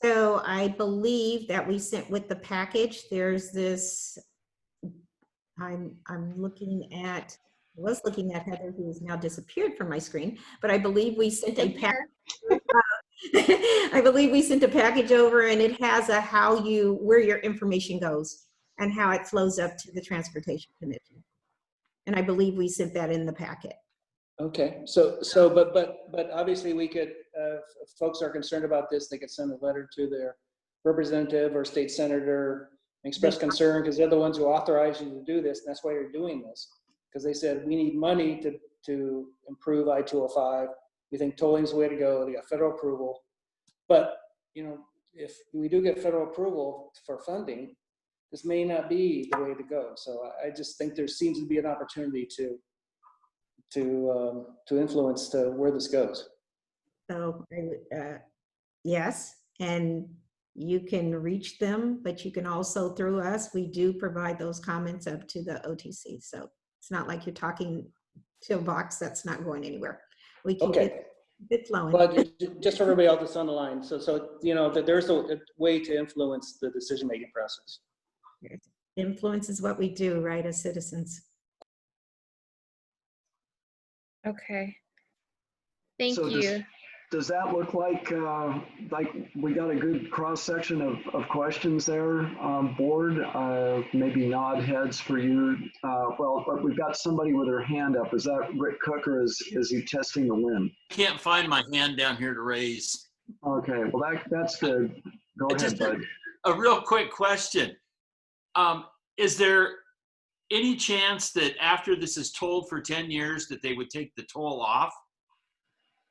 So I believe that we sent with the package, there's this, I was looking at Heather, who has now disappeared from my screen, but I believe we sent a package. I believe we sent a package over, and it has where your information goes and how it flows up to the Transportation Commission. And I believe we sent that in the packet. Okay, but obviously we could, if folks are concerned about this, they could send a letter to their representative or state senator and express concern, because they're the ones who authorize you to do this, and that's why you're doing this. Because they said, we need money to improve I-205. We think tolling is the way to go. They got federal approval. But, if we do get federal approval for funding, this may not be the way to go. So I just think there seems to be an opportunity to influence where this goes. So yes, and you can reach them, but you can also, through us, we do provide those comments up to the OTC. So it's not like you're talking to a box that's not going anywhere. We keep it flowing. But just for everybody else that's on the line, so that there's a way to influence the decision-making process. Influence is what we do, right, as citizens. Okay. Thank So you. does that look like we got a good cross section of questions there on board? Maybe nod heads for you. Well, but we've got somebody with their hand up. Is that Rick Cook, or is he testing the wind? Can't find my hand down here to raise. Okay, well that's good. Go ahead, Just bud. a real quick question. Is there any chance that after this is tolled for 10 years that they would take the toll off?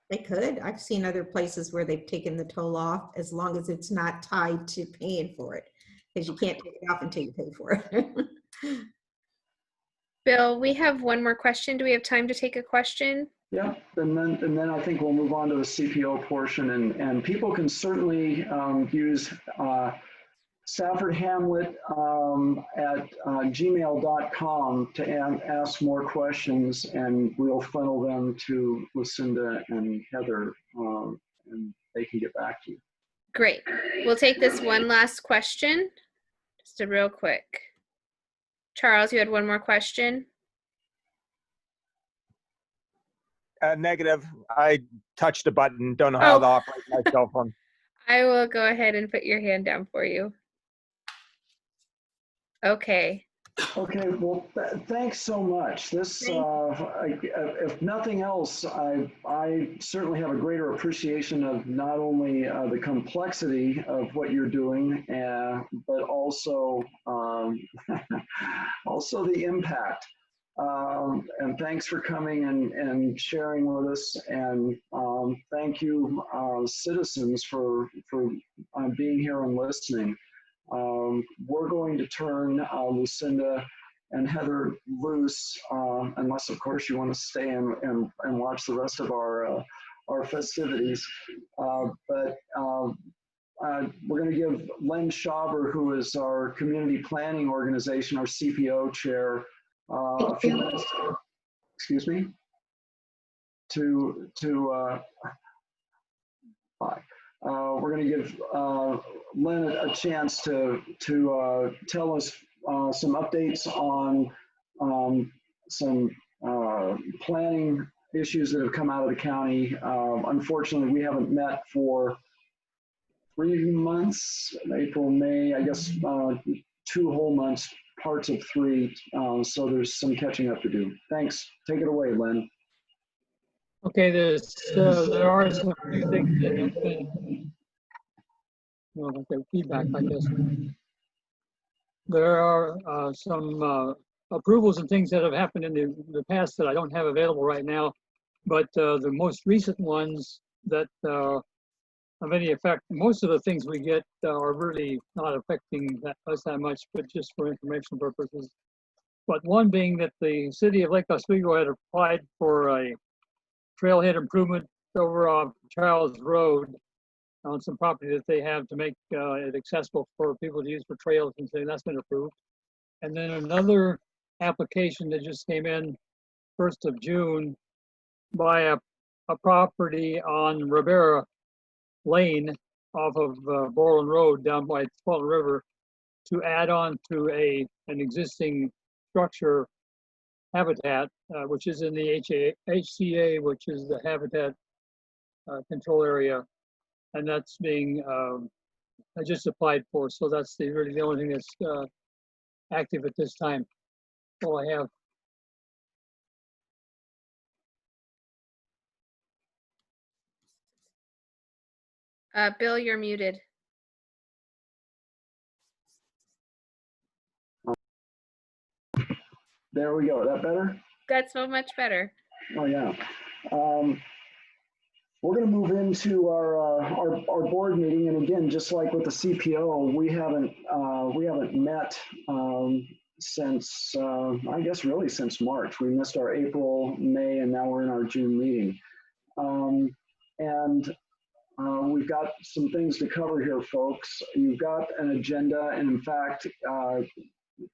They could. I've seen other places where they've taken the toll off as long as it's not tied to paying for it, because you can't take it off until you pay for it. Bill, we have one more question. Do we have time to take a question? Yeah, and then I think we'll move on to the CPO portion, and people can certainly use Stafford Hamlet at gmail.com to ask more questions, and we'll funnel them to Lucinda and Heather, and they can get back to you. Great. We'll take this one last question. Just a real quick. Charles, you had one more question? Negative. I touched a button. Don't know how to operate my cell phone. I will go ahead and put your hand down for you. Okay. Okay, well, thanks so much. This, if nothing else, I certainly have a greater appreciation of not only the complexity of what you're doing, but also also the impact. And thanks for coming and sharing with us. And thank you, citizens, for being here and listening. We're going to turn Lucinda and Heather loose, unless of course you want to stay and watch the rest of our festivities. But we're going to give Len Schauber, who is our community planning organization, our CPO chair, a few minutes. Excuse me. Bye. We're going to give Len a chance to tell us some updates on some planning issues that have come out of the county. Unfortunately, we haven't met for 3 months, April, May, I guess 2 whole months, parts of 3. So there's some catching up to do. Thanks. Take it away, Len. Okay, there are some few things that have been, well, okay, feedback, I guess. There are some approvals and things that have happened in the past that I don't have available right now, but the most recent ones that have any effect, most of the things we get are really not affecting us that much, but just for information purposes. But one being that the city of Lake Oswego had applied for a trailhead improvement over off Charles Road on some property that they have to make it accessible for people to use for trails, and so that's been approved. And then another application that just came in 1st of June by a property on Rivera Lane off of Borland Road down by Fall River to add on to an existing structure habitat, which is in the HCA, which is the habitat control area, and that's being I just applied for. So that's really the only thing that's active at this time. That's all I have. Bill, you're muted. There we go. That better? That's so much better. Oh yeah. We're going to move into our board meeting, and again, just like with the CPO, we haven't met since I guess really since March. We missed our April, May, and now we're in our June meeting, and we've got some things to cover here, folks. You've got an agenda, and in fact,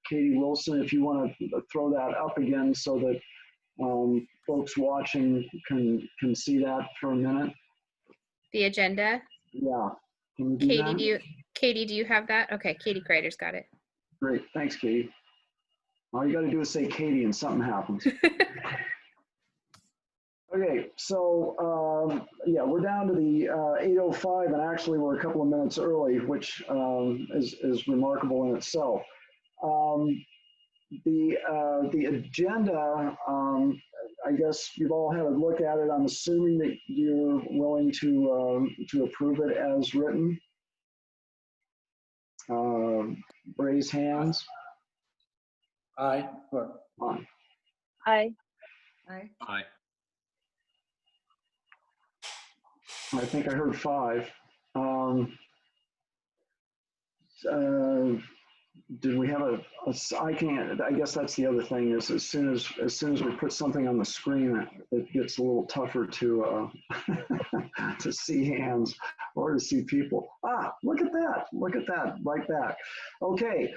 Katie Wilson, if you want to throw that up again so that folks watching can see that for a minute. The agenda? Yeah. Can Katie, that? Katie, do you have that? Okay, Katie Kreider's got it. Great, thanks, Katie. All you got to do is say Katie and something happens. Okay, so yeah, we're down to the 8:05, and actually we're a couple of minutes early, which is remarkable in itself. The agenda, I guess you've all had a look at it. I'm assuming that you're willing to approve it as written. Raise hands. Aye. Or Aye. Aye. Aye. Aye. I think I heard 5. Did we have I can't, I guess that's the other thing is as soon as we put something on the screen, it gets a little tougher to to see hands or to see people. Look at that, right back. Okay.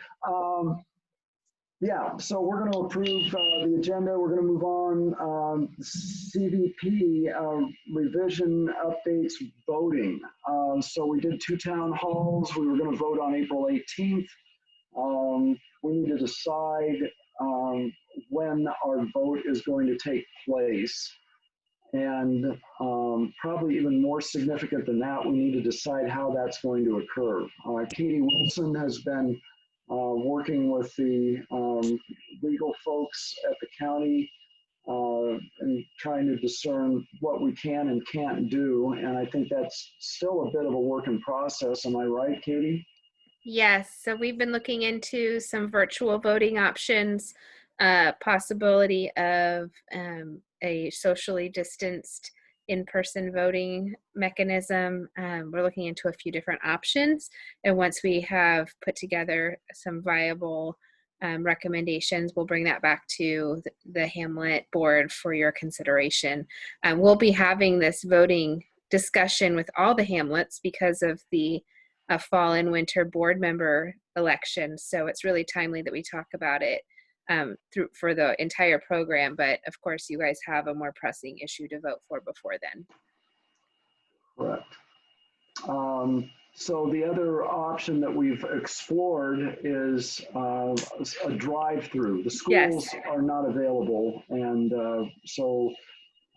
Yeah, so we're going to approve the agenda. We're going to move on. CVP revision updates voting. So we did 2 town halls. We were going to vote on April 18th. We need to decide when our vote is going to take place. And probably even more significant than that, we need to decide how that's going to occur. Katie Wilson has been working with the legal folks at the county and trying to discern what we can and can't do. And I think that's still a bit of a work in process. Am I right, Katie? Yes, so we've been looking into some virtual voting options, possibility of a socially distanced in-person voting mechanism. We're looking into a few different options, and once we have put together some viable recommendations, we'll bring that back to the Hamlet board for your consideration. We'll be having this voting discussion with all the Hamlets because of the fall and winter board member elections. So it's really timely that we talk about it for the entire program. But of course, you guys have a more pressing issue to vote for before then. Correct. So the other option that we've explored is a drive-through. The schools are not available, and so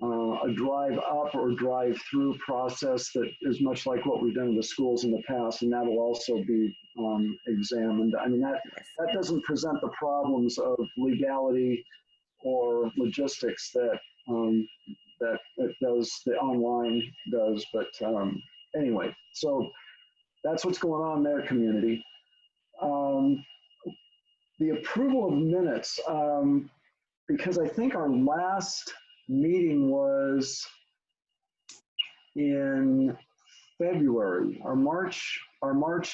a drive up or drive through process that is much like what we've done in the schools in the past, and that will also be examined. I mean, that doesn't present the problems of legality or logistics that that the online does. But anyway, so that's what's going on in their community. The approval of minutes, because I think our last meeting was in February. Our March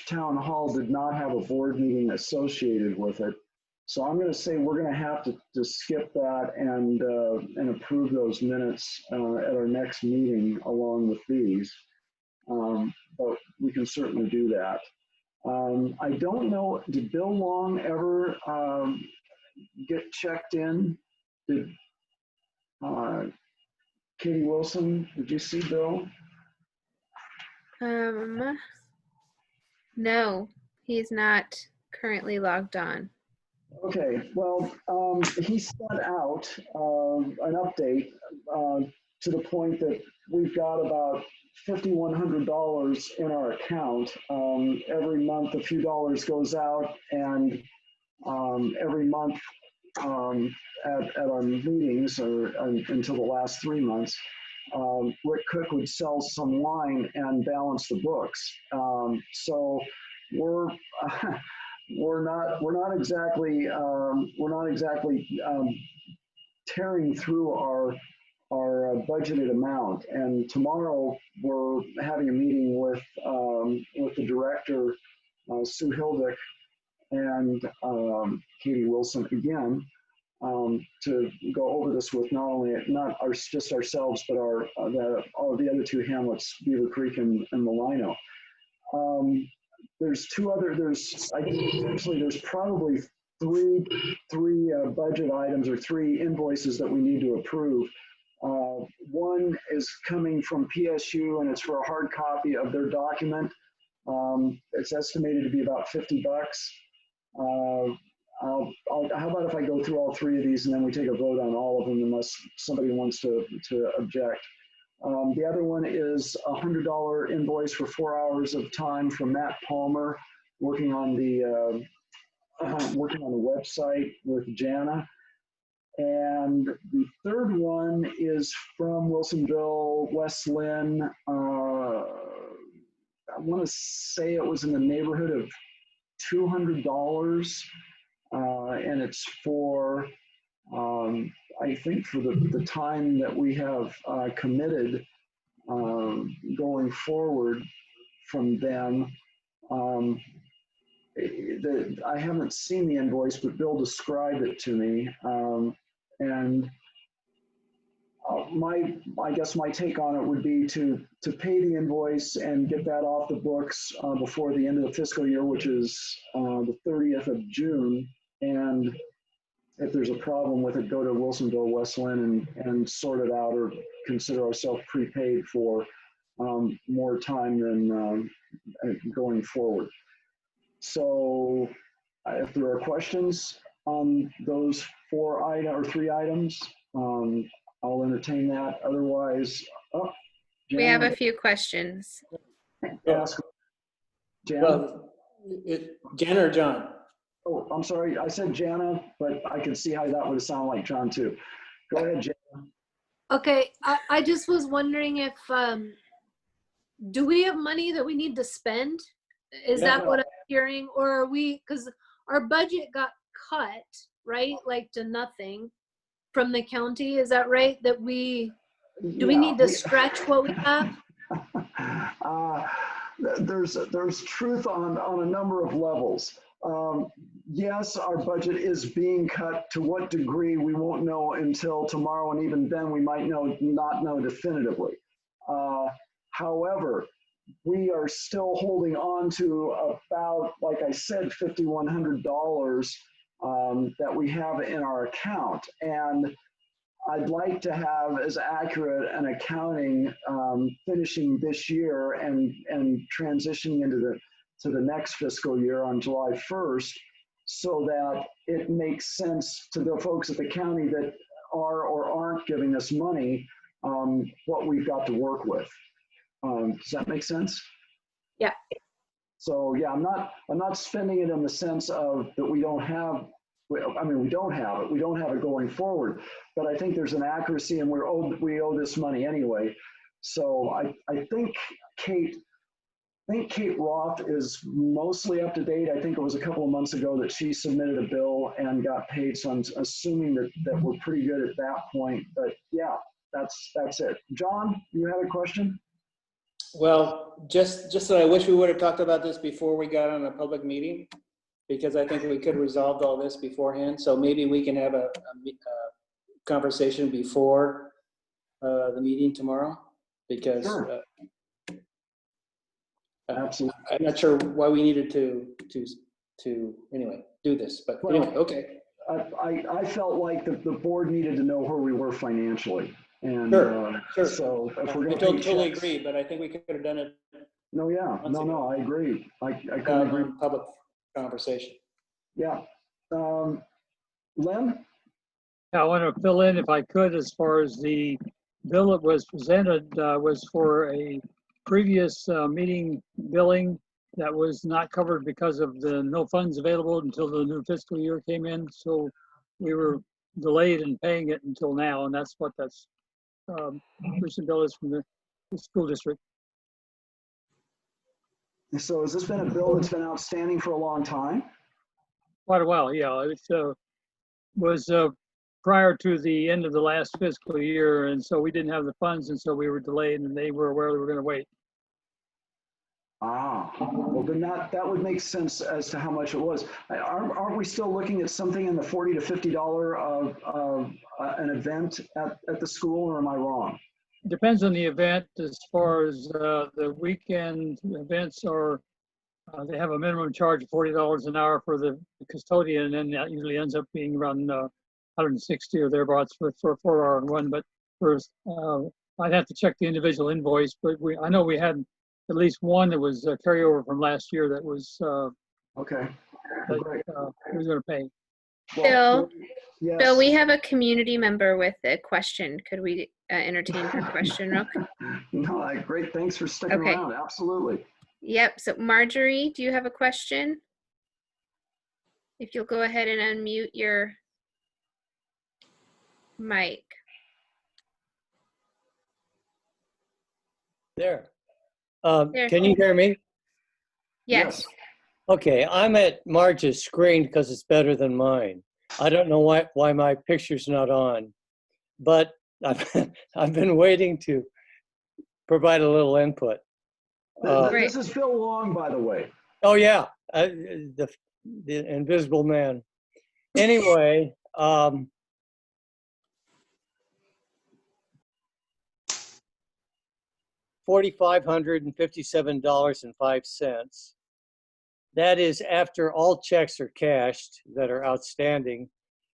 town hall did not have a board meeting associated with it. So I'm going to say we're going to have to skip that and approve those minutes at our next meeting along with these. But we can certainly do that. I don't know, did Bill Long ever get checked in? Did Katie Wilson, did you see Bill? No, he's not currently logged on. Okay, well, he sent out an update to the point that we've got about $5,100 in our account. Every month, a few dollars goes out, and every month at our meetings, or until the last 3 months, Rick Cook would sell some wine and balance the books. So we're not exactly tearing through our budgeted amount. And tomorrow we're having a meeting with the director, Sue Hildick, and Katie Wilson again, to go over this with just ourselves, but all the other 2 hamlets, Beaver Creek and Malino. There's probably three budget items or 3 invoices that we need to approve. One is coming from PSU, and it's for a hard copy of their document. It's estimated to be about $50. how about if I go through all three of these and then we take a vote on all of them unless somebody wants to object. The other one is a $100 invoice for 4 hours of time from Matt Palmer working on the website with Jana. And the third one is from Wilsonville, West Lynn. I want to say it was in the neighborhood of $200, and it's for, I think, for the time that we have committed going forward from them. I haven't seen the invoice, but Bill described it to me, and I guess my take on it would be to pay the invoice and get that off the books before the end of the fiscal year, which is the 30th of June. And if there's a problem with it, go to Wilsonville, West Lynn and sort it out, or consider ourselves prepaid for more time than going forward. So if there are questions on those three items, I'll entertain that. Otherwise, we have a few questions. Ask. Jana? Well, Jana or John? Oh, I'm sorry. I said Jana, but I can see how that would sound like John too. Go ahead, Jana. Okay, I just was wondering if, do we have money that we need to spend? Is that what I'm hearing? Or are we, because our budget got cut, right? Like to nothing from the county. Is that right? That we, do we need to stretch what we have? There's truth on a number of levels. Yes, our budget is being cut. To what degree, we won't know until tomorrow, and even then we might not know definitively. However, we are still holding on to about, like I said, $5,100 that we have in our account. And I'd like to have as accurate an accounting finishing this year and transitioning into the next fiscal year on July 1st, so that it makes sense to the folks at the county that are or aren't giving us money, what we've got to work with. Does that make sense? Yeah. So yeah, I'm not spending it in the sense of that we don't have. I mean, we don't have it. We don't have it going forward. But I think there's an accuracy, and we owe this money anyway. So I think Kate Roth is mostly up to date. I think it was a couple of months ago that she submitted a bill and got paid. So I'm assuming that we're pretty good at that point. But yeah, that's it. John, you had a question? Well, just that I wish we would have talked about this before we got on a public meeting, because I think we could have resolved all this beforehand. So maybe we can have a conversation before the meeting tomorrow, because Sure. Absolutely. I'm not sure why we needed to anyway do this, but anyway, okay. I felt like the board needed to know where we were financially. And Sure. So if we're I going to totally agree, but I think we could have done it. No, yeah, no, I agree. I couldn't agree. Public conversation. Yeah. Len? I want to fill in if I could, as far as the bill that was presented was for a previous meeting billing that was not covered because of the no funds available until the new fiscal year came in. So we were delayed in paying it until now, and that's what that's recent bill is from the school district. So has this been a bill that's been outstanding for a long time? Quite a while, yeah. It was prior to the end of the last fiscal year, and so we didn't have the funds, and so we were delayed, and they were aware we were going to wait. Ah, well then that would make sense as to how much it was. Aren't we still looking at something in the $40 to $50 of an event at the school, or am I wrong? Depends on the event. As far as the weekend events are, they have a minimum charge of $40 an hour for the custodian, and that usually ends up being around 160 or thereabouts for a 4-hour run. But first, I'd have to check the individual invoice, but I know we had at least one that was a carryover from last year that was okay. that we was going to pay. Bill, Yes. Bill, we have a community member with a question. Could we entertain her question real quick? No, great. Thanks for sticking Okay. around. Absolutely. Yep. So Marjorie, do you have a question? If you'll go ahead and unmute your mic. There. There. Can you hear me? Yes. Okay, I'm at Marge's screen because it's better than mine. I don't know why my picture's not on, but I've been waiting to provide a little input. This is Phil Long, by the way. Oh yeah, the invisible man. Anyway, $4,557.05. That is after all checks are cashed that are outstanding,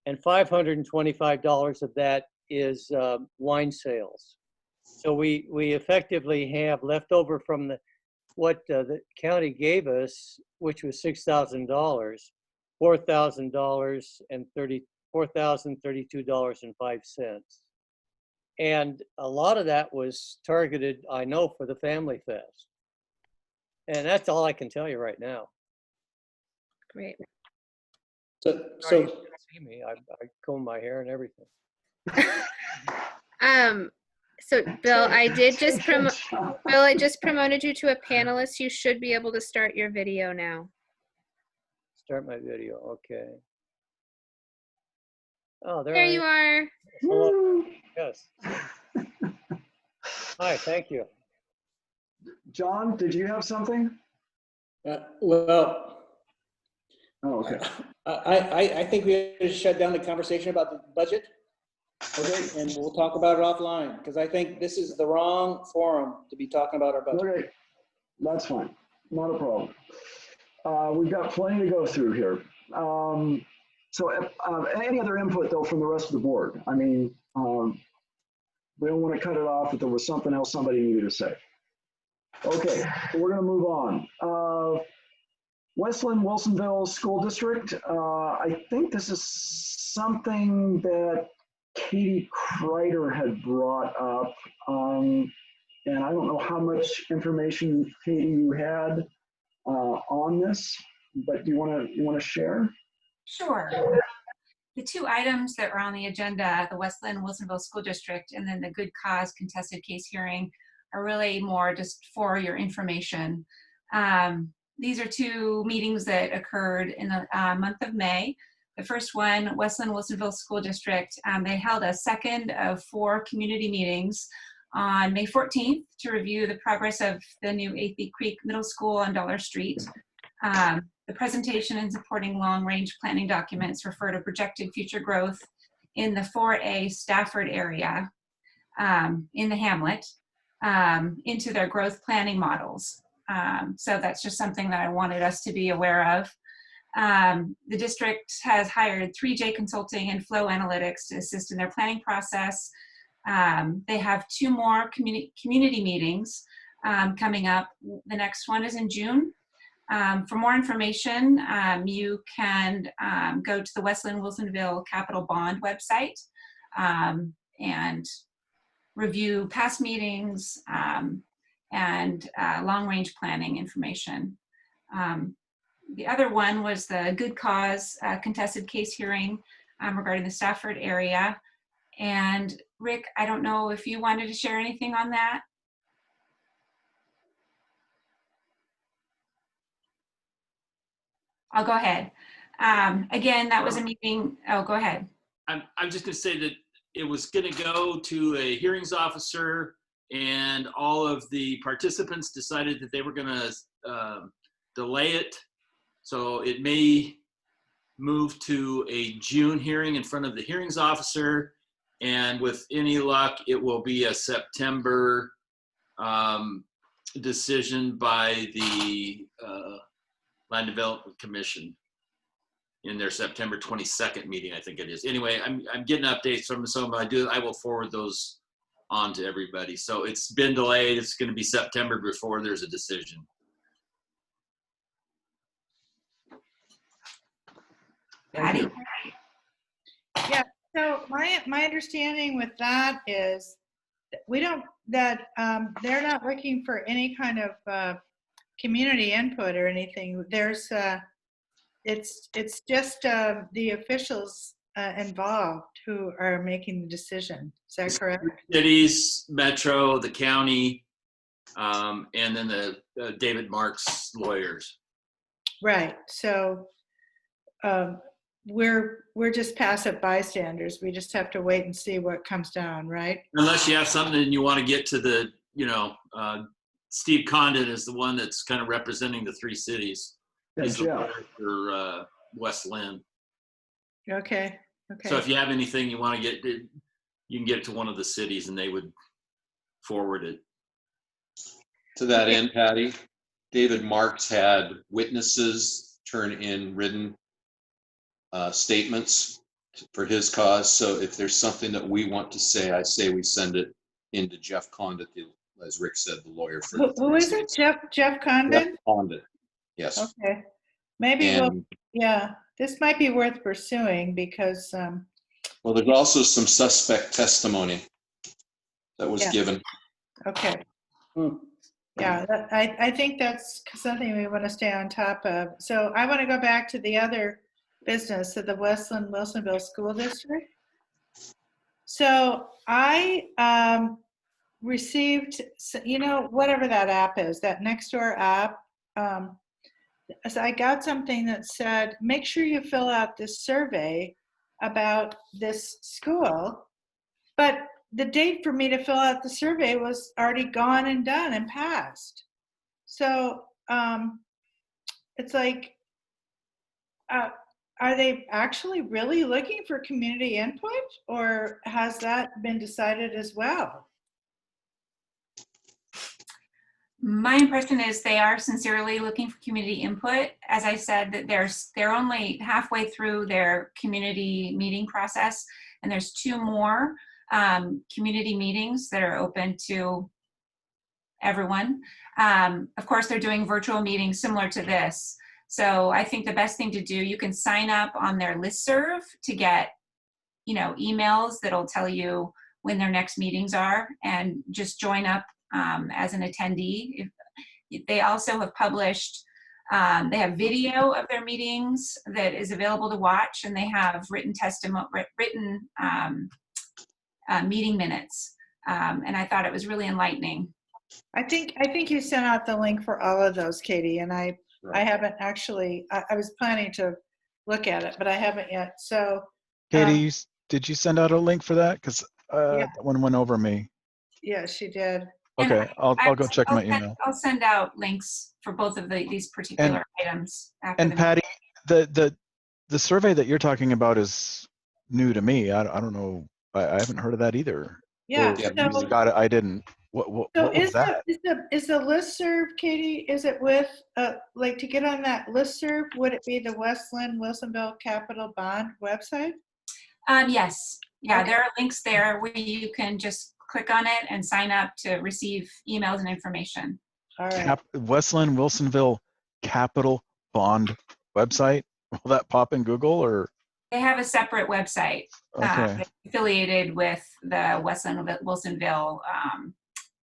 and $525 of that is wine sales. So we effectively have left over from what the county gave us, which was $6,000, $4,032.05. And a lot of that was targeted, I know, for the Family Fest. And that's all I can tell you right now. Great. So see me. I comb my hair and everything. So Bill, I just promoted you to a panelist. You should be able to start your video now. Start my video. Okay. Oh, there you are. Hello. Yes. Hi. Thank you. John, did you have something? Well. Oh, okay. I think we should shut down the conversation about the budget. Okay, and we'll talk about it offline, because I think this is the wrong forum to be talking about our budget. Okay, that's fine. Not a problem. We've got plenty to go through here. So any other input, though, from the rest of the board? I mean, we don't want to cut it off if there was something else somebody needed to say. Okay, so we're going to move on. Westland Wilsonville School District. I think this is something that Katie Kreider had brought up, and I don't know how much information, Katie, you had on this, but do you want to share? Sure. The two items that are on the agenda, the Westland Wilsonville School District and then the good cause contested case hearing, are really more just for your information. These are two meetings that occurred in the month of May. The first one, Westland Wilsonville School District, they held a second of 4 community meetings on May 14th to review the progress of the new Athey Creek Middle School on Dollar Street. The presentation and supporting long-range planning documents refer to projected future growth in the 4A Stafford area in the Hamlet into their growth planning models. So that's just something that I wanted us to be aware of. The district has hired 3J Consulting and Flow Analytics to assist in their planning process. They have 2 more community meetings coming up. The next one is in June. For more information, you can go to the Westland Wilsonville Capital Bond website and review past meetings and long-range planning information. The other one was the good cause contested case hearing regarding the Stafford area. And Rick, I don't know if you wanted to share anything on that. I'll go ahead. Again, that was a meeting. Oh, go ahead. I'm just going to say that it was going to go to a hearings officer, and all of the participants decided that they were going to delay it. So it may move to a June hearing in front of the hearings officer, and with any luck, it will be a September decision by the Land Development Commission in their September 22nd meeting, I think it is. Anyway, I'm getting updates from some. I will forward those on to everybody. So it's been delayed. It's going to be September before there's a decision. Patty? my understanding with that is that they're not looking for any kind of community input or anything. It's just the officials involved who are making the decision. Is that correct? Cities, Metro, the county, and then the David Marks lawyers. Right. So we're just passive bystanders. We just have to wait and see what comes down, right? Unless you have something and you want to get to the, Steve Condon is the one that's kind of representing the three cities. He's the lawyer for West Lynn. Okay. So if you have anything you want to get, you can get it to one of the cities and they would forward it. To that end, Patty, David Marks had witnesses turn in written statements for his cause. So if there's something that we want to say, I say we send it into Jeff Condon, as Rick said, the lawyer for who is it? Jeff Condon? Jeff Condon. Yes. Okay. Maybe this might be worth pursuing because well, there's also some suspect testimony that was given. Okay. Yeah, I think that's something we want to stay on top of. So I want to go back to the other business of the Westland Wilsonville School District. So I received, whatever that app is, that Nextdoor app. So I got something that said, make sure you fill out this survey about this school. But the date for me to fill out the survey was already gone and done and passed. So it's like, are they actually really looking for community input, or has that been decided as well? My impression is they are sincerely looking for community input. As I said, that they're only halfway through their community meeting process, and there's 2 more community meetings that are open to everyone. Of course, they're doing virtual meetings similar to this. So I think the best thing to do, you can sign up on their listserv to get, emails that'll tell you when their next meetings are, and just join up as an attendee. They also have published, they have video of their meetings that is available to watch, and they have written meeting minutes. And I thought it was really enlightening. I think you sent out the link for all of those, Katie, and I haven't actually, I was planning to look at it, but I haven't yet. So Katie, did you send out a link for that? Because that one went over me. Yeah, she did. Okay, I'll go check my email. I'll send out links for both of these particular items. And Patty, the survey that you're talking about is new to me. I don't know. I haven't heard of that either. Yeah. So, got it. I didn't. What was that? Is the listserv, Katie? Is it with like to get on that listserv? Would it be the Westland Wilsonville Capital Bond website? Yes. Yeah, there are links there where you can just click on it and sign up to receive emails and information. All right. Westland Wilsonville Capital Bond website. Will that pop in Google or? They have a separate website affiliated with the Westland Wilsonville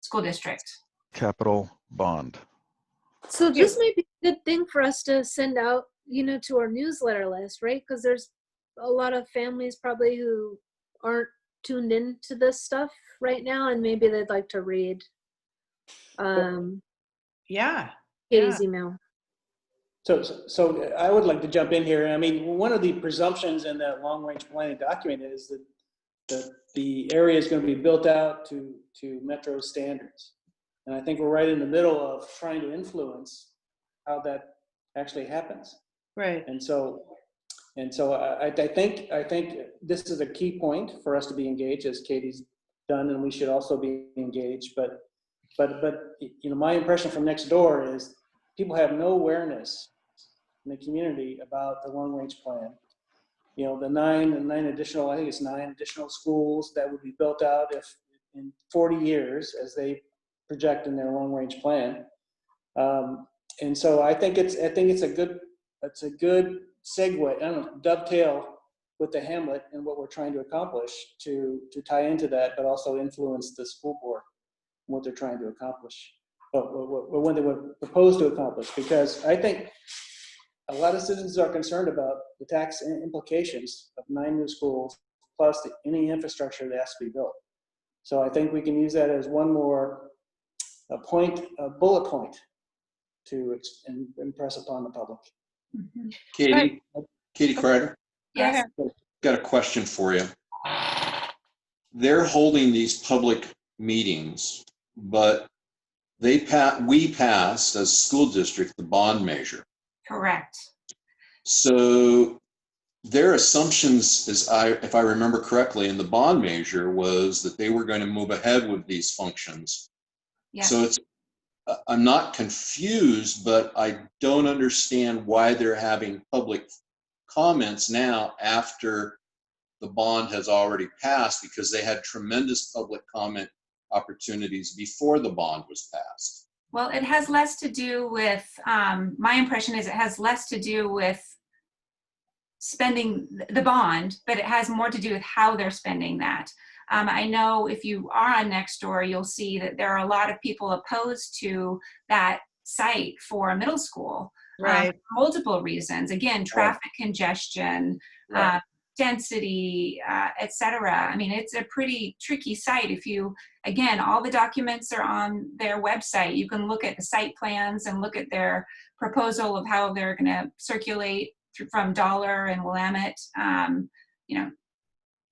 School District. Capital Bond. So this may be a good thing for us to send out, to our newsletter list, right? Because there's a lot of families probably who aren't tuned into this stuff right now, and maybe they'd like to read Katie's email. So I would like to jump in here. I mean, one of the presumptions in that long-range planning document is that the area is going to be built out to Metro standards. And I think we're right in the middle of trying to influence how that actually happens. Right. And so I think this is a key point for us to be engaged, as Katie's done, and we should also be engaged. But my impression from next door is people have no awareness in the community about the long-range plan. The nine additional, I think it's 9 additional schools that would be built out if in 40 years, as they project in their long-range plan. And so I think it's a good segue, dovetail with the Hamlet and what we're trying to accomplish to tie into that, but also influence the school board, what they're trying to accomplish, what they would propose to accomplish. Because I think a lot of citizens are concerned about the tax implications of 9 new schools, plus any infrastructure that has to be built. So I think we can use that as one more a bullet point to impress upon the public. Katie Kreider? Yes. Got a question for you. They're holding these public meetings, but we passed as a school district the bond measure. Correct. So their assumptions, if I remember correctly, in the bond measure was that they were going to move ahead with these functions. Yes. So I'm not confused, but I don't understand why they're having public comments now after the bond has already passed, because they had tremendous public comment opportunities before the bond was passed. Well, it has less to do with, my impression is it has less to do with spending the bond, but it has more to do with how they're spending that. I know if you are on Nextdoor, you'll see that there are a lot of people opposed to that site for a middle school. Right. For multiple reasons. Again, traffic congestion, Right. Density, etc. I mean, it's a pretty tricky site. Again, all the documents are on their website. You can look at the site plans and look at their proposal of how they're going to circulate from Dollar and Willamette.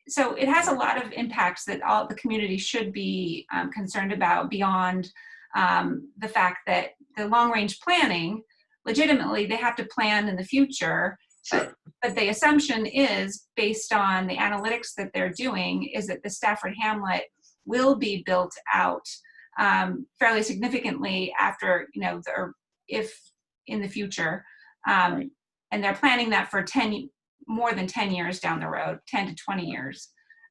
So it has a lot of impacts that all the community should be concerned about, beyond the fact that the long-range planning, legitimately, they have to plan in the future. Sure. But the assumption is, based on the analytics that they're doing, is that the Stafford Hamlet will be built out fairly significantly after, or if in the future. And they're planning that for more than 10 years down the road, 10 to 20 years.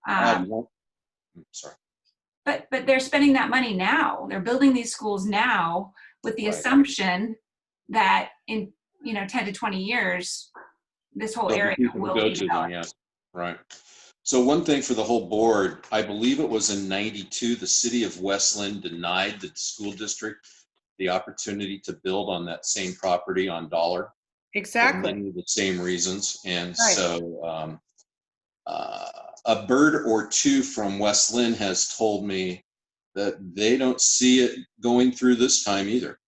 Sorry. But they're spending that money now. They're building these schools now with the assumption that in 10 to 20 years, this whole area will be developed. Yes, right. So one thing for the whole board, I believe it was in '92, the city of West Lynn denied the school district the opportunity to build on that same property on Dollar. Exactly. For many of the same reasons. And Right. so a bird or two from West Lynn has told me that they don't see it going through this time either.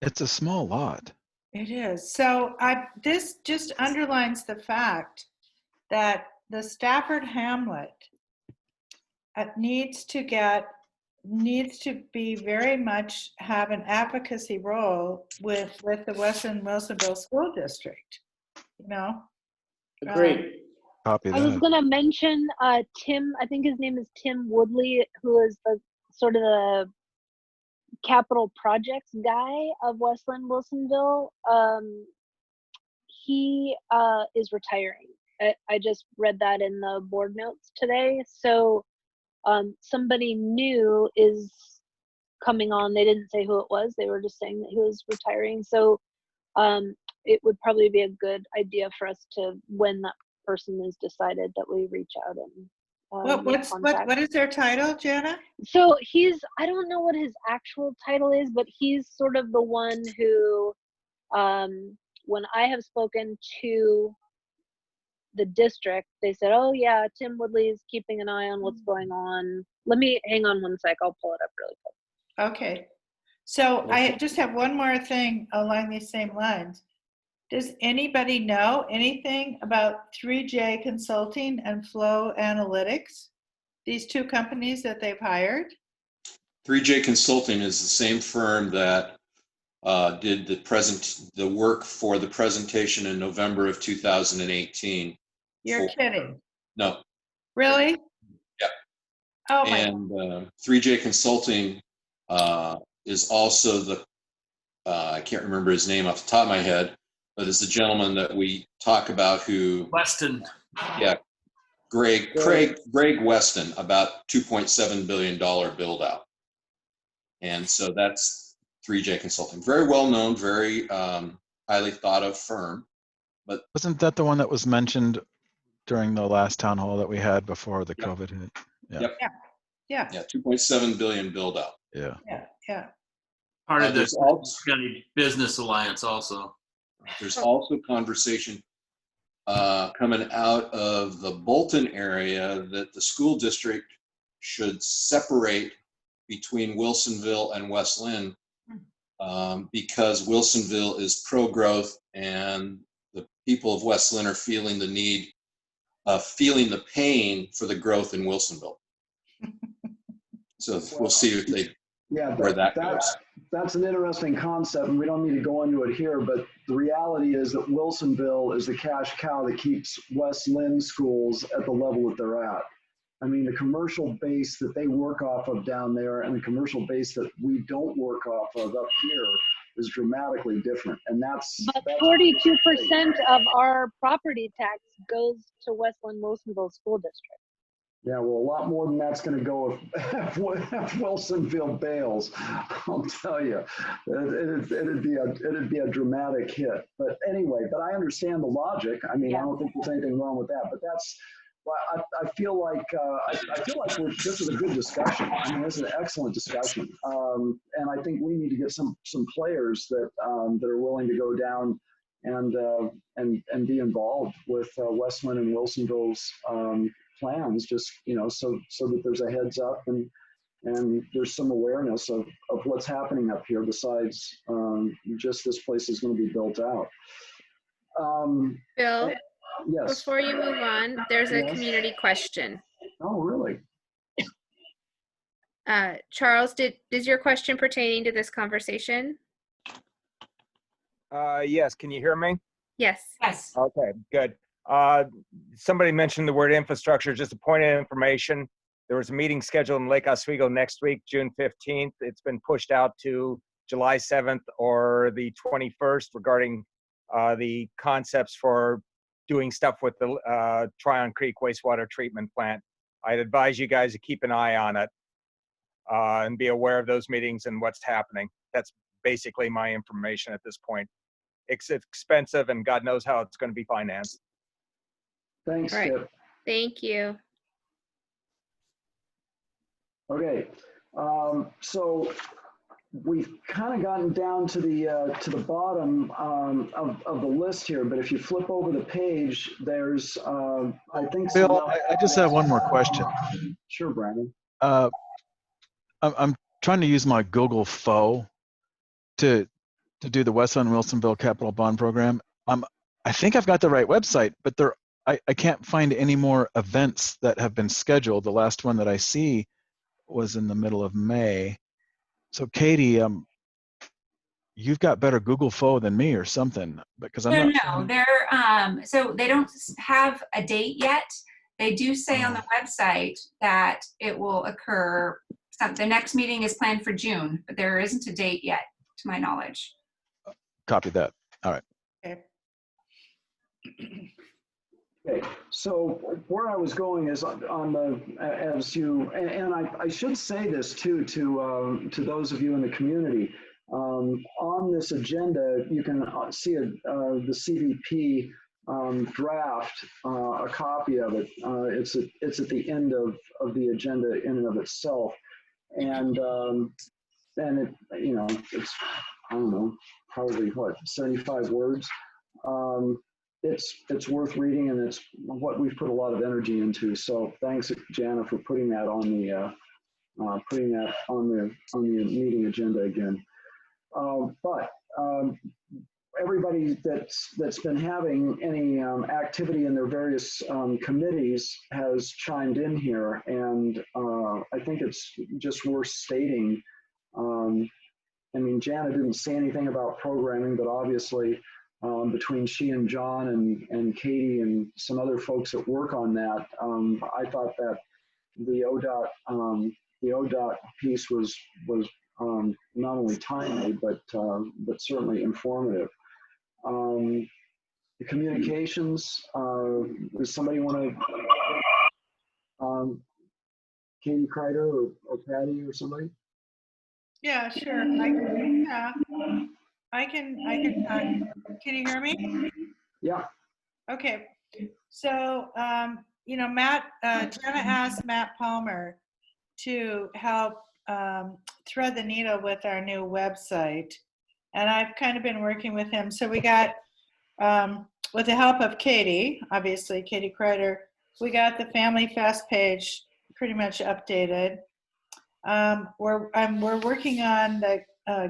It's a small lot. It is. So this just underlines the fact that the Stafford Hamlet needs to be very much have an advocacy role with the Western Wilsonville School District. Agreed. Copy I was that. going to mention Tim, I think his name is Tim Woodley, who is the sort of the capital projects guy of Westland Wilsonville. He is retiring. I just read that in the board notes today. So somebody new is coming on. They didn't say who it was. They were just saying that he was retiring. So it would probably be a good idea for us to, when that person is decided, that we reach out and what is their title, Jana? So I don't know what his actual title is, but he's sort of the one who, when I have spoken to the district, they said, oh yeah, Tim Woodley is keeping an eye on what's going on. Let me hang on one sec. I'll pull it up really quick. Okay. So I just have one more thing along these same lines. Does anybody know anything about 3J Consulting and Flow Analytics? These two companies that they've hired? 3J Consulting is the same firm that did the work for the presentation in November of 2018. You're kidding. No. Really? Yeah. Oh my. And 3J Consulting is also I can't remember his name off the top of my head, but is the gentleman that we talk about who... Weston. Yeah. Craig Weston, about $2.7 billion build out. And so that's 3J Consulting. Very well known, very highly thought of firm. But wasn't that the one that was mentioned during the last town hall that we had before the Yep. COVID hit? Yeah. Yep. Yeah. Yeah, 2.7 billion build out. Yeah. Yeah. Part of the There's also, County Business Alliance also. there's also conversation coming out of the Bolton area that the school district should separate between Wilsonville and West Lynn, because Wilsonville is pro-growth and the people of West Lynn are feeling the need, feeling the pain for the growth in Wilsonville. So we'll see if they, where that goes. That's an interesting concept, and we don't need to go into it here, but the reality is that Wilsonville is the cash cow that keeps West Lynn schools at the level that they're at. I mean, the commercial base that they work off of down there and the commercial base that we don't work off of up here is dramatically different. And that's 42% of our property tax goes to Westland Wilsonville School District. Yeah, well, a lot more than that's going to go if Wilsonville bails. I'll tell you, it'd be a dramatic hit. But anyway, but I understand the logic. I mean, I don't think there's anything wrong with that. But that's, well, I feel like this is a good discussion. I mean, this is an excellent discussion, and I think we need to get some players that that are willing to go down and be involved with Westland and Wilsonville's plans, just, you know, so that there's a heads up and there's some awareness of what's happening up here besides just this place is going to be built out. Bill, yes. Before you move on, there's a Yes. community question. Oh, really? Charles, is your question pertaining to this conversation? Yes, can you hear me? Yes. Yes. Okay, good. Somebody mentioned the word infrastructure, just a point of information. There was a meeting scheduled in Lake Oswego next week, June 15th. It's been pushed out to July 7th or the 21st regarding the concepts for doing stuff with the Tryon Creek wastewater treatment plant. I'd advise you guys to keep an eye on it and be aware of those meetings and what's happening. That's basically my information at this point. It's expensive and God knows how it's going to be financed. Thanks, All right. Skip. Thank you. Okay, so we've kind of gotten down to the bottom of the list here, but if you flip over the page, there's I think. Bill, I just have one more question. Sure, Brandon. I'm trying to use my Google Fo to do the Westland Wilsonville Capital Bond Program. I think I've got the right website, but I can't find any more events that have been scheduled. The last one that I see was in the middle of May. So Katie, you've got better Google Fo than me or something, because I'm not. They're so they don't have a date yet. They do say on the website that it will occur. The next meeting is planned for June, but there isn't a date yet, to my knowledge. Copy that. All right. Okay. Okay, so where I was going is on the, as you, and I should say this too to those of you in the community. On this agenda, you can see the CVP draft, a copy of it. It's at the end of the agenda in and of itself, and it, you know, it's, I don't know, probably what, 75 words. It's worth reading, and it's what we've put a lot of energy into. So thanks, Jana, for putting that on the meeting agenda again. But everybody that's been having any activity in their various committees has chimed in here, and I think it's just worth stating. I mean, Jana didn't say anything about programming, but obviously between she and John and Katie and some other folks that work on that, I thought that the ODOT piece was not only timely but certainly informative. The communications, does somebody want to, Katie Kreider or Patty or somebody? Yeah, sure. I can talk. Can you hear me? Yeah. Okay. So, you know, Matt, Jenna asked Matt Palmer to help thread the needle with our new website. And I've kind of been working with him. So we got, with the help of Katie, obviously, Katie Kreider, we got the Family Fest page pretty much updated. We're working on the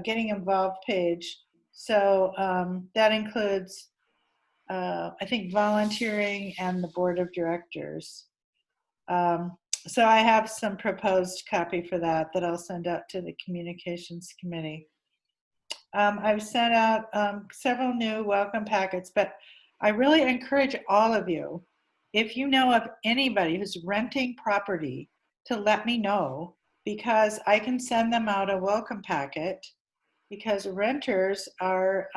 Getting Involved page. So that includes, I think, volunteering and the board of directors. So I have some proposed copy for that I'll send out to the communications committee. I've sent out several new welcome packets, but I really encourage all of you, if you know of anybody who's renting property, to let me know, because I can send them out a welcome packet, because renters are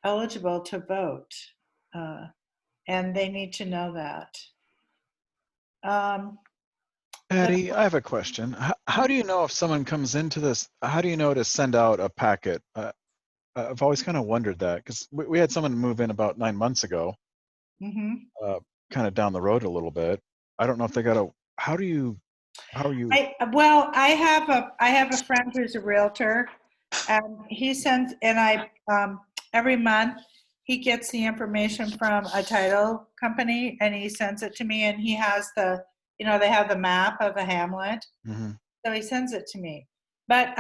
eligible to vote, and they need to know that. Patty, I have a question. How do you know if someone comes into this, how do you know to send out a packet? I've always kind of wondered that, because we had someone move in about 9 months ago, kind of down the road a little bit. I don't know if they got a, how are you? Well, I have a friend who's a realtor, and he sends, and every month he gets the information from a title company and he sends it to me, and he has the, you know, they have the map of the hamlet. So he sends it to me. But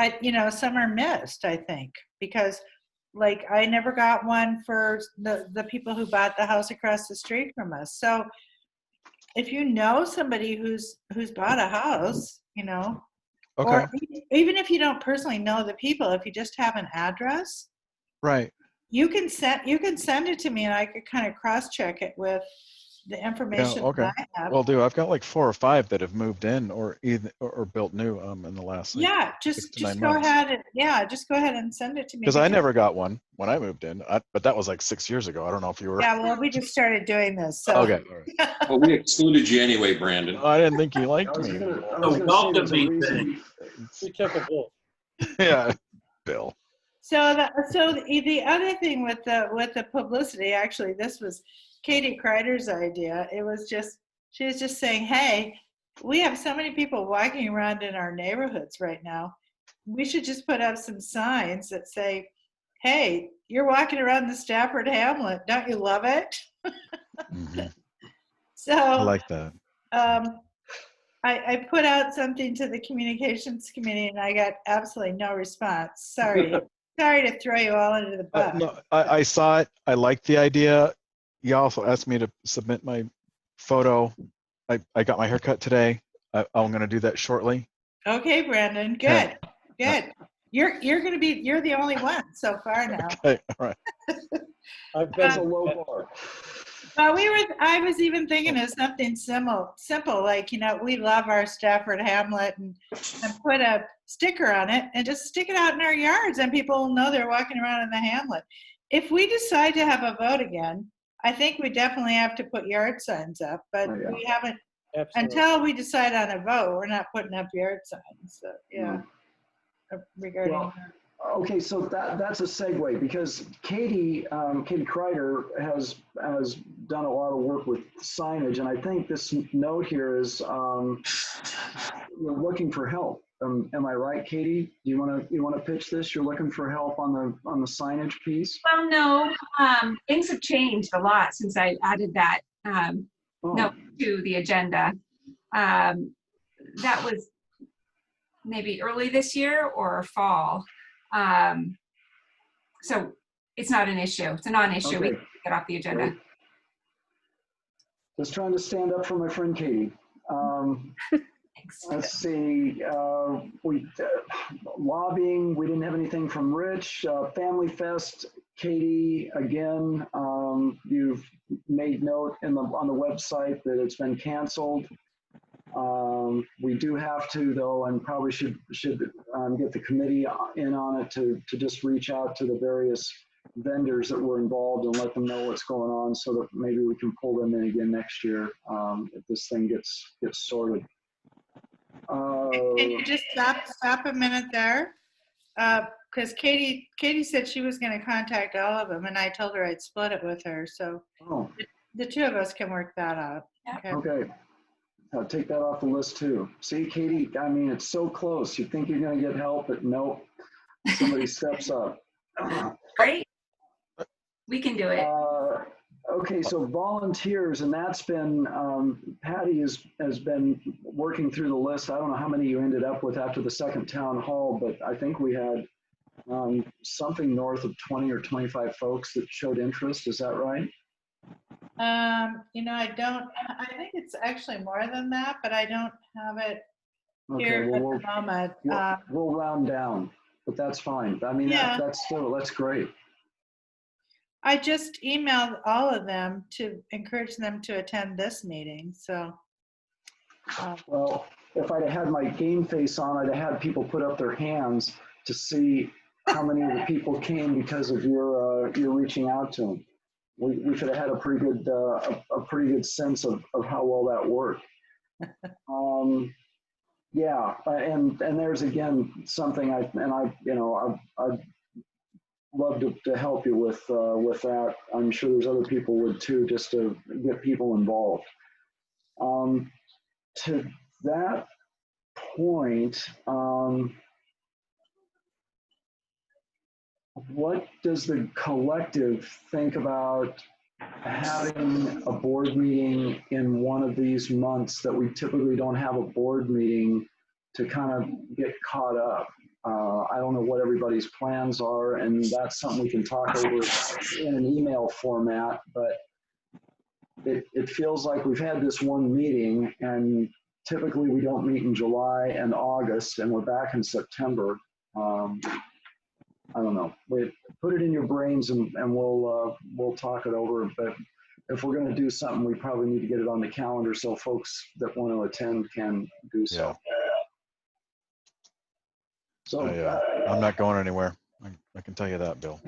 some are missed, I think, because like I never got one for the people who bought the house across the street from us. So if you know somebody who's bought a house, you know, or even if you don't personally know the people, if you just have an address, right, you can send it to me, and I could kind of cross-check it with the information that I have. Well, I've got like 4 or 5 that have moved in or built new in the last just 6 to 9 go months. ahead and send it to me, Because I never got one when I moved in, but that was like 6 years ago. I don't know if you were. Yeah, well, we just started doing this, so. Okay. All right. Well, we excluded you anyway, Brandon. I didn't think you liked me. We took a vote. Yeah, Bill. So the other thing with the publicity, actually, this was Katie Kreider's idea. She was just saying, hey, we have so many people walking around in our neighborhoods right now. We should just put up some signs that say, hey, you're walking around the Stafford Hamlet. Don't you love it? So I like that. I put out something to the communications committee, and I got absolutely no response. Sorry to throw you all under the bus. No, I saw it. I liked the idea. You also asked me to submit my photo. I got my haircut today. I'm going to do that shortly. Okay, Brandon. Good. Good. You're the only one so far now. Okay. All right. That's a low bar. Well, I was even thinking of something simple, like, you know, we love our Stafford Hamlet, and put a sticker on it and just stick it out in our yards, and people will know they're walking around in the hamlet. If we decide to have a vote again, I think we definitely have to put yard signs up, but we haven't. Until we decide on a vote, we're not putting up yard signs. So, yeah. Regarding okay, so that's a segue, because Katie Kreider has done a lot of work with signage, and I think this note here is you're looking for help. Am I right, Katie? Do you want to pitch this? You're looking for help on the signage piece? Well, no, things have changed a lot since I added that note to the agenda. That was maybe early this year or fall. So it's not an issue. It's a non-issue. We can get off the agenda. Great. Just trying to stand up for my friend Katie. Let's see. Lobbying, we didn't have anything from Rich. Family Fest, Katie, again, you've made note on the website that it's been canceled. We do have to, though, and probably should get the committee in on it to just reach out to the various vendors that were involved and let them know what's going on, so that maybe we can pull them in again next year if this thing gets sorted. Can you just stop a minute there? because Katie said she was going to contact all of them, and I told her I'd split it with her. So the two of us can work that out. Okay. I'll take that off the list too. See, Katie, I mean, it's so close. You think you're going to get help, but nope. Somebody steps up. Great. We can do it. Okay, so volunteers, and that's been, Patty has been working through the list. I don't know how many you ended up with after the second town hall, but I think we had something north of 20 or 25 folks that showed interest. Is that right? You know, I think it's actually more than that, but I don't have it here at the moment. We'll round down, but that's fine. I mean, that's great. I just emailed all of them to encourage them to attend this meeting. So, well, if I'd had my game face on, I'd have had people put up their hands to see how many of the people came because of your reaching out to them. We could have had a pretty good sense of how well that worked. Yeah, and there's again something I'd love to help you with that. I'm sure there's other people would too, just to get people involved. To that point, what does the collective think about having a board meeting in one of these months that we typically don't have a board meeting to kind of get caught up? I don't know what everybody's plans are, and that's something we can talk over in an email format, but it feels like we've had this one meeting, and typically we don't meet in July and August, and we're back in September. I don't know. Put it in your brains, and we'll talk it over. But if we're going to do something, we probably need to get it on the calendar so folks that want to attend can do so. Yeah. So I'm not going anywhere. I can tell you that, Bill.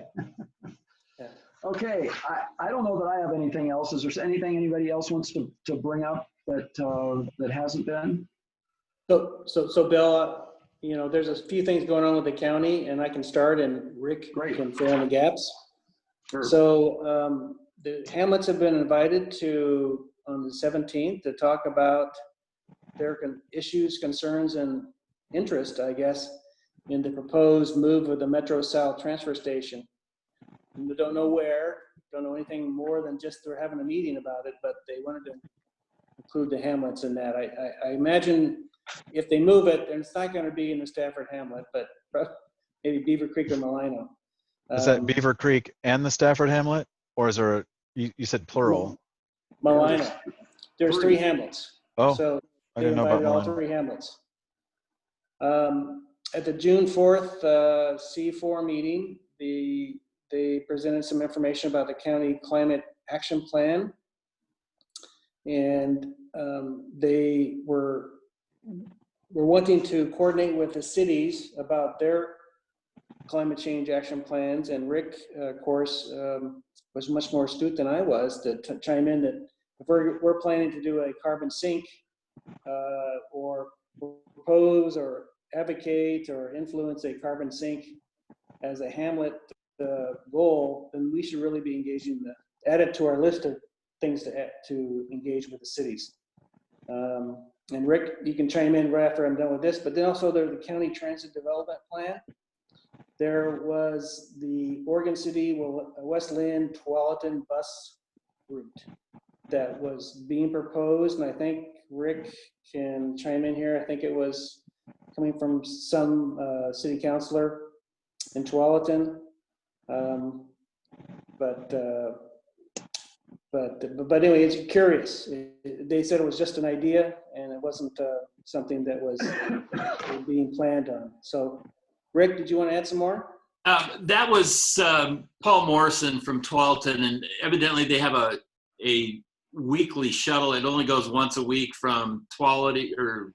Okay. I don't know that I have anything else. Is there anything anybody else wants to bring up that hasn't been? So Bill, you know, there's a few things going on with the county, and I can start, and Rick can fill in the gaps. Sure. So the Hamlets have been invited to on the 17th to talk about their issues, concerns, and interest, I guess, in the proposed move of the Metro South transfer station. And we don't know where, don't know anything more than just they're having a meeting about it, but they wanted to include the Hamlets in that. I imagine if they move it, then it's not going to be in the Stafford Hamlet, but maybe Beaver Creek or Malino. Is that Beaver Creek and the Stafford Hamlet, or is there you said plural? Malino. There's 3 Hamlets. Oh, so I didn't know about all Malino. 3 Hamlets. At the June 4th C4 meeting, they presented some information about the county climate action plan, and they were wanting to coordinate with the cities about their climate change action plans. And Rick, of course, was much more astute than I was to chime in that if we're planning to do a carbon sink or propose or advocate or influence a carbon sink as a Hamlet goal, then we should really be engaging add it to our list of things to engage with the cities. And Rick, you can chime in right after I'm done with this, but then also there's the county transit development plan. There was the Oregon City, West Lynn, Tualatin bus route that was being proposed, and I think Rick can chime in here. I think it was coming from some city councilor in Tualatin, but anyway, it's curious. They said it was just an idea, and it wasn't something that was being planned on. So, Rick, did you want to add some more? That was Paul Morrison from Tualatin, and evidently they have a weekly shuttle. It only goes once a week from Tualatin or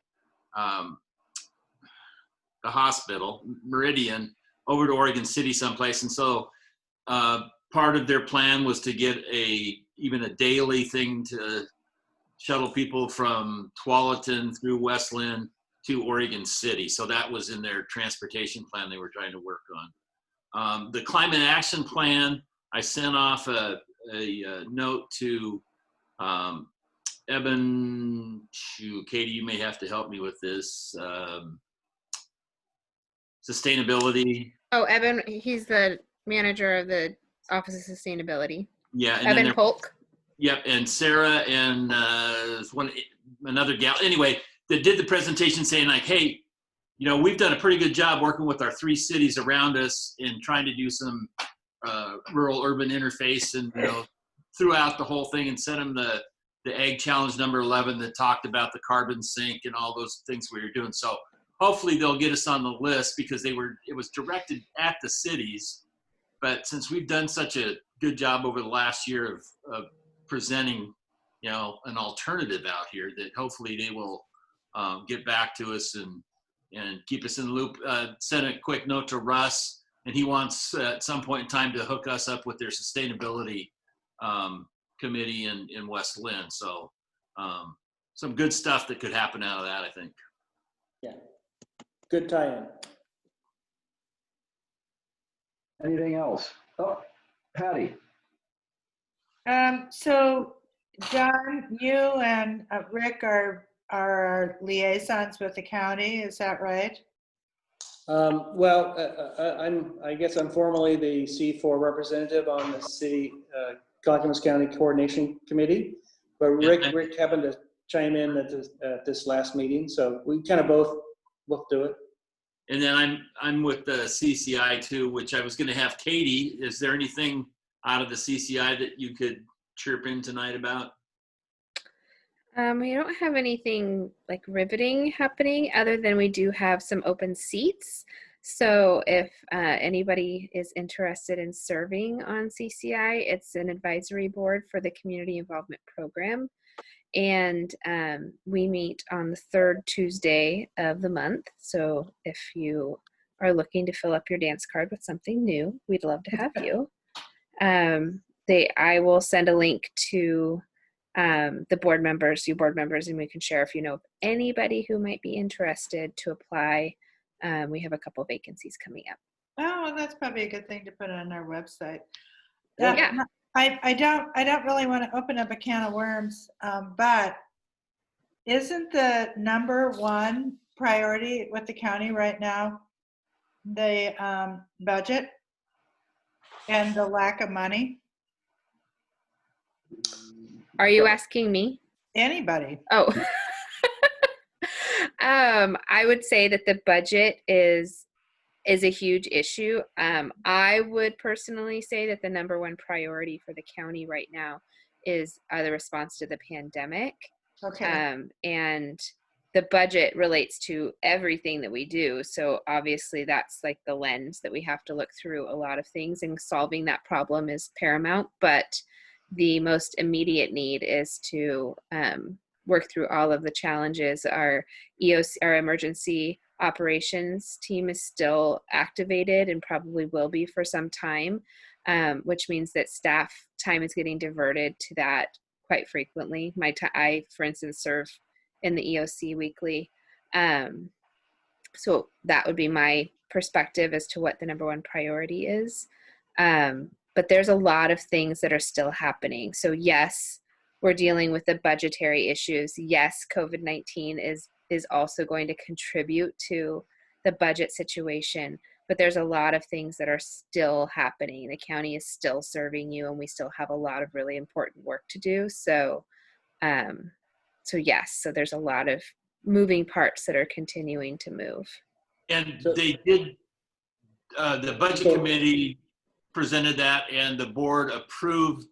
the hospital, Meridian, over to Oregon City someplace. And so part of their plan was to get even a daily thing to shuttle people from Tualatin through West Lynn to Oregon City. So that was in their transportation plan they were trying to work on. The climate action plan, I sent off a note to Katie, you may have to help me with this. Sustainability. Oh, Eben, he's the manager of the Office of Sustainability. Yeah, and Eben Polk. Yep, and Sarah and another gal. Anyway, that did the presentation saying like, hey, you know, we've done a pretty good job working with our 3 cities around us in trying to do some rural-urban interface, and you know, throughout the whole thing, and sent them the Ag Challenge number 11 that talked about the carbon sink and all those things we were doing. So hopefully they'll get us on the list because it was directed at the cities. But since we've done such a good job over the last year of presenting, you know, an alternative out here, that hopefully they will get back to us and keep us in the loop. Send a quick note to Russ, and he wants at some point in time to hook us up with their sustainability committee in West Lynn. So some good stuff that could happen out of that, I think. Yeah, good tie-in. Anything else? Oh, Patty. So John, you and Rick are liaisons with the county, is that right? Well, I guess I'm formally the C4 representative on the city Clackamas County Coordination Committee, but Rick happened to chime in at this last meeting, so we kind of both do it. And then I'm with the CCI too, which I was going to have Katie. Is there anything out of the CCI that you could chirp in tonight about? We don't have anything like riveting happening other than we do have some open seats. So if anybody is interested in serving on CCI, it's an advisory board for the Community Involvement Program. And we meet on the 3rd Tuesday of the month. So if you are looking to fill up your dance card with something new, we'd love to have you. I will send a link to the board members, you board members, and we can share if you know of anybody who might be interested to apply. We have a couple vacancies coming up. Oh, that's probably a good thing to put on our website. Yeah. I don't really want to open up a can of worms, but isn't the #1 priority with the county right now the budget and the lack of money? Are you asking me? Anybody. Oh. I would say that the budget is a huge issue. I would personally say that the #1 priority for the county right now is the response to the pandemic. Okay. And the budget relates to everything that we do. So obviously that's like the lens that we have to look through a lot of things, and solving that problem is paramount. But the most immediate need is to work through all of the challenges. Our EOC, our emergency operations team, is still activated and probably will be for some time, which means that staff time is getting diverted to that quite frequently. I, for instance, serve in the EOC weekly. So that would be my perspective as to what the #1 priority is. But there's a lot of things that are still happening. So yes, we're dealing with the budgetary issues. Yes, COVID-19 is also going to contribute to the budget situation, but there's a lot of things that are still happening. The county is still serving you, and we still have a lot of really important work to do. So, yes, so there's a lot of moving parts that are continuing to move. And they did, the budget committee presented that, and the board approved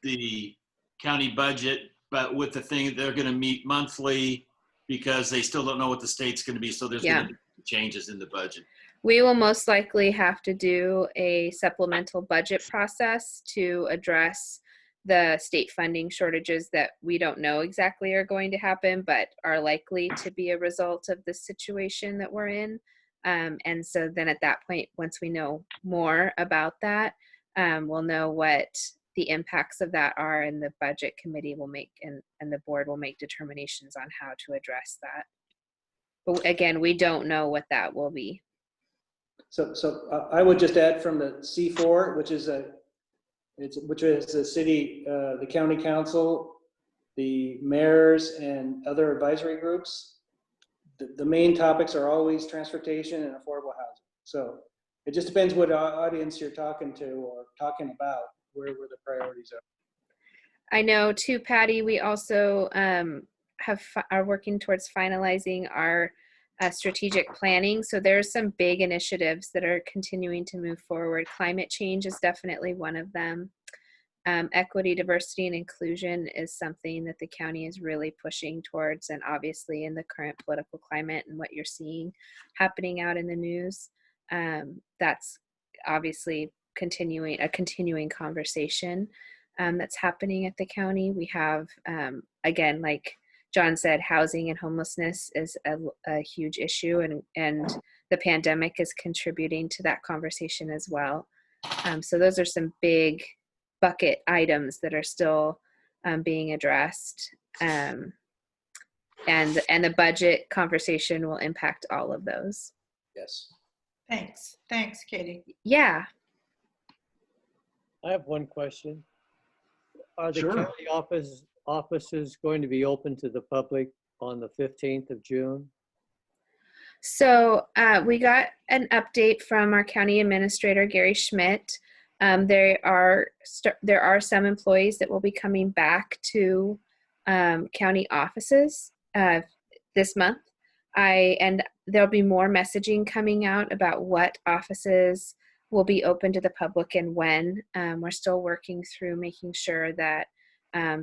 the county budget, but with the thing they're going to meet monthly because they still don't know what the state's going to be. So there's going to be changes in the budget. We will most likely have to do a supplemental budget process to address the state funding shortages that we don't know exactly are going to happen, but are likely to be a result of the situation that we're in. And so then at that point, once we know more about that, we'll know what the impacts of that are, and the budget committee will make, and the board will make determinations on how to address that. But again, we don't know what that will be. So I would just add from the C4, which is the city, the county council, the mayors, and other advisory groups. The main topics are always transportation and affordable housing. So it just depends what audience you're talking to or talking about, where the priorities are. I know too, Patty, we also are working towards finalizing our strategic planning. So there's some big initiatives that are continuing to move forward. Climate change is definitely one of them. Equity, diversity, and inclusion is something that the county is really pushing towards, and obviously in the current political climate and what you're seeing happening out in the news, that's obviously a continuing conversation that's happening at the county. We have, again, like John said, housing and homelessness is a huge issue, and the pandemic is contributing to that conversation as well. So those are some big bucket items that are still being addressed, and the budget conversation will impact all of those. Yes. Thanks, Katie. Yeah. I have one question. Are the Sure. county offices going to be open to the public on the 15th of June? So we got an update from our county administrator, Gary Schmidt. There are some employees that will be coming back to county offices this month. And there'll be more messaging coming out about what offices will be open to the public and when. We're still working through making sure that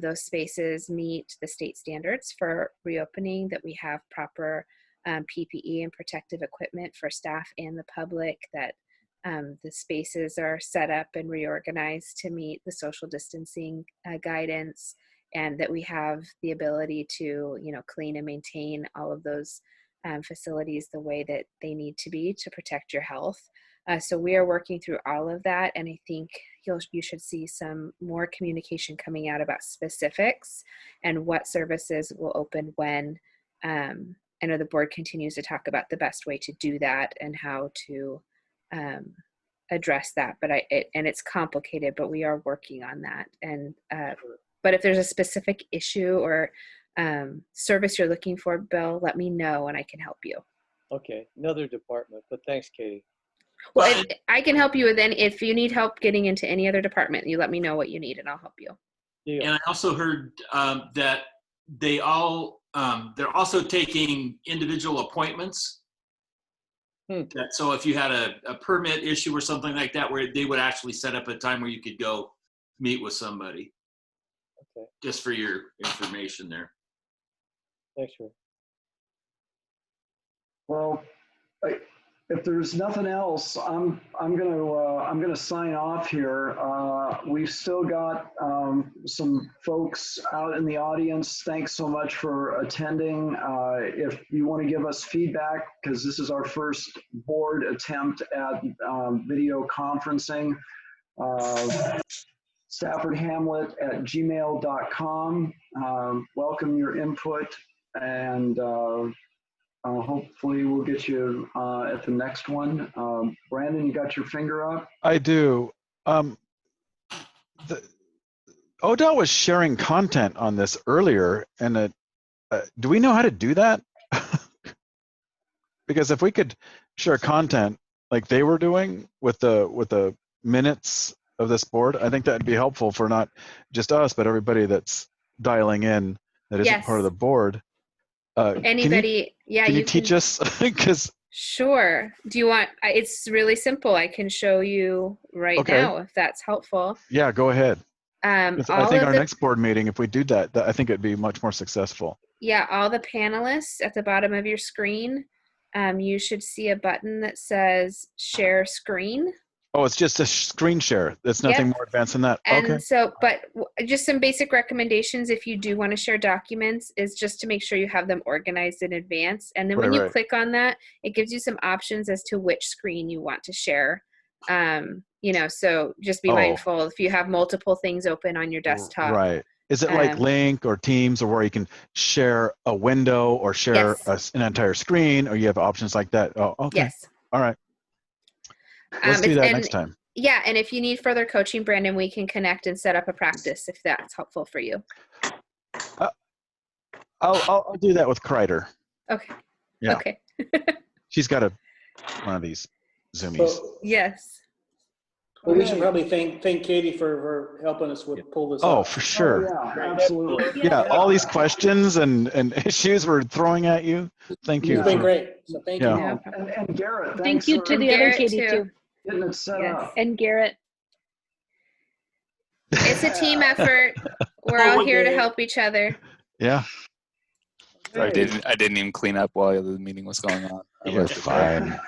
those spaces meet the state standards for reopening, that we have proper PPE and protective equipment for staff and the public, that the spaces are set up and reorganized to meet the social distancing guidance, and that we have the ability to, clean and maintain all of those facilities the way that they need to be to protect your health. So we are working through all of that, and I think you should see some more communication coming out about specifics and what services will open when. I know the board continues to talk about the best way to do that and how to address that, but it's complicated, but we are working on that. And but if there's a specific issue or service you're looking for, Bill, let me know and I can help you. Okay, another department, but thanks, Katie. Well, I can help you with if you need help getting into any other department, you let me know what you need and I'll help you. Deal. And I also heard that they're also taking individual appointments. So if you had a permit issue or something like that, where they would actually set up a time where you could go meet with somebody. Okay. Just for your information there. Thanks, Rick. Well, if there's nothing else, I'm gonna sign off here. We've still got some folks out in the audience. Thanks so much for attending. If you want to give us feedback, because this is our first board attempt at video conferencing, staffordhamlet@gmail.com. Welcome your input, and hopefully we'll get you at the next one. Brandon, you got your finger up? I do. ODOT was sharing content on this earlier, and do we know how to do that? Because if we could share content like they were doing with the minutes of this board, I think that would be helpful for not just us, but everybody that's dialing in that isn't part of the board. Anybody, can you teach us? Because sure. Do you want? It's really simple. I can show you right now if that's helpful. Yeah, go ahead. I think our the, next board meeting, if we do that, I think it'd be much more successful. Yeah, all the panelists at the bottom of your screen, you should see a button that says share screen. Oh, it's just a screen share. It's nothing more advanced than that. And so, but just some basic recommendations if you do want to share documents is just to make sure you have them organized in advance. And then when you click on that, it gives you some options as to which screen you want to share. So just be mindful if you have multiple things open on your desktop. Is it like Link or Teams, or where you can share a window or share an entire screen, or you have options like that? Oh, okay. Yes. All right. Let's do that next time. Yeah, and if you need further coaching, Brandon, we can connect and set up a practice if that's helpful for you. I'll do that with Kreider. Okay. Yeah. Okay. She's got one of these Zoomies. So, yes. Well, we should probably thank Katie for helping us pull this off. Oh, for sure. Oh, yeah, absolutely. Yeah, all these questions and issues we're throwing at you. Thank you. It's been great. So thank you. And Garrett, Thank you to the other Katie too. Getting it set up. And Garrett. It's a team effort. We're all here to help each other. Yeah. I didn't even clean up while the meeting was going on. You're fine.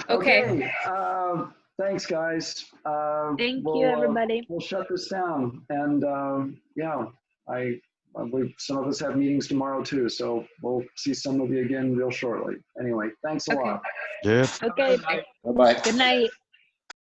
Okay. Thanks, guys. Thank you, everybody. We'll shut this down. And yeah, I believe some of us have meetings tomorrow too, so we'll see some of you again real shortly. Anyway, thanks a lot. Yeah. Okay. Bye-bye. Good night.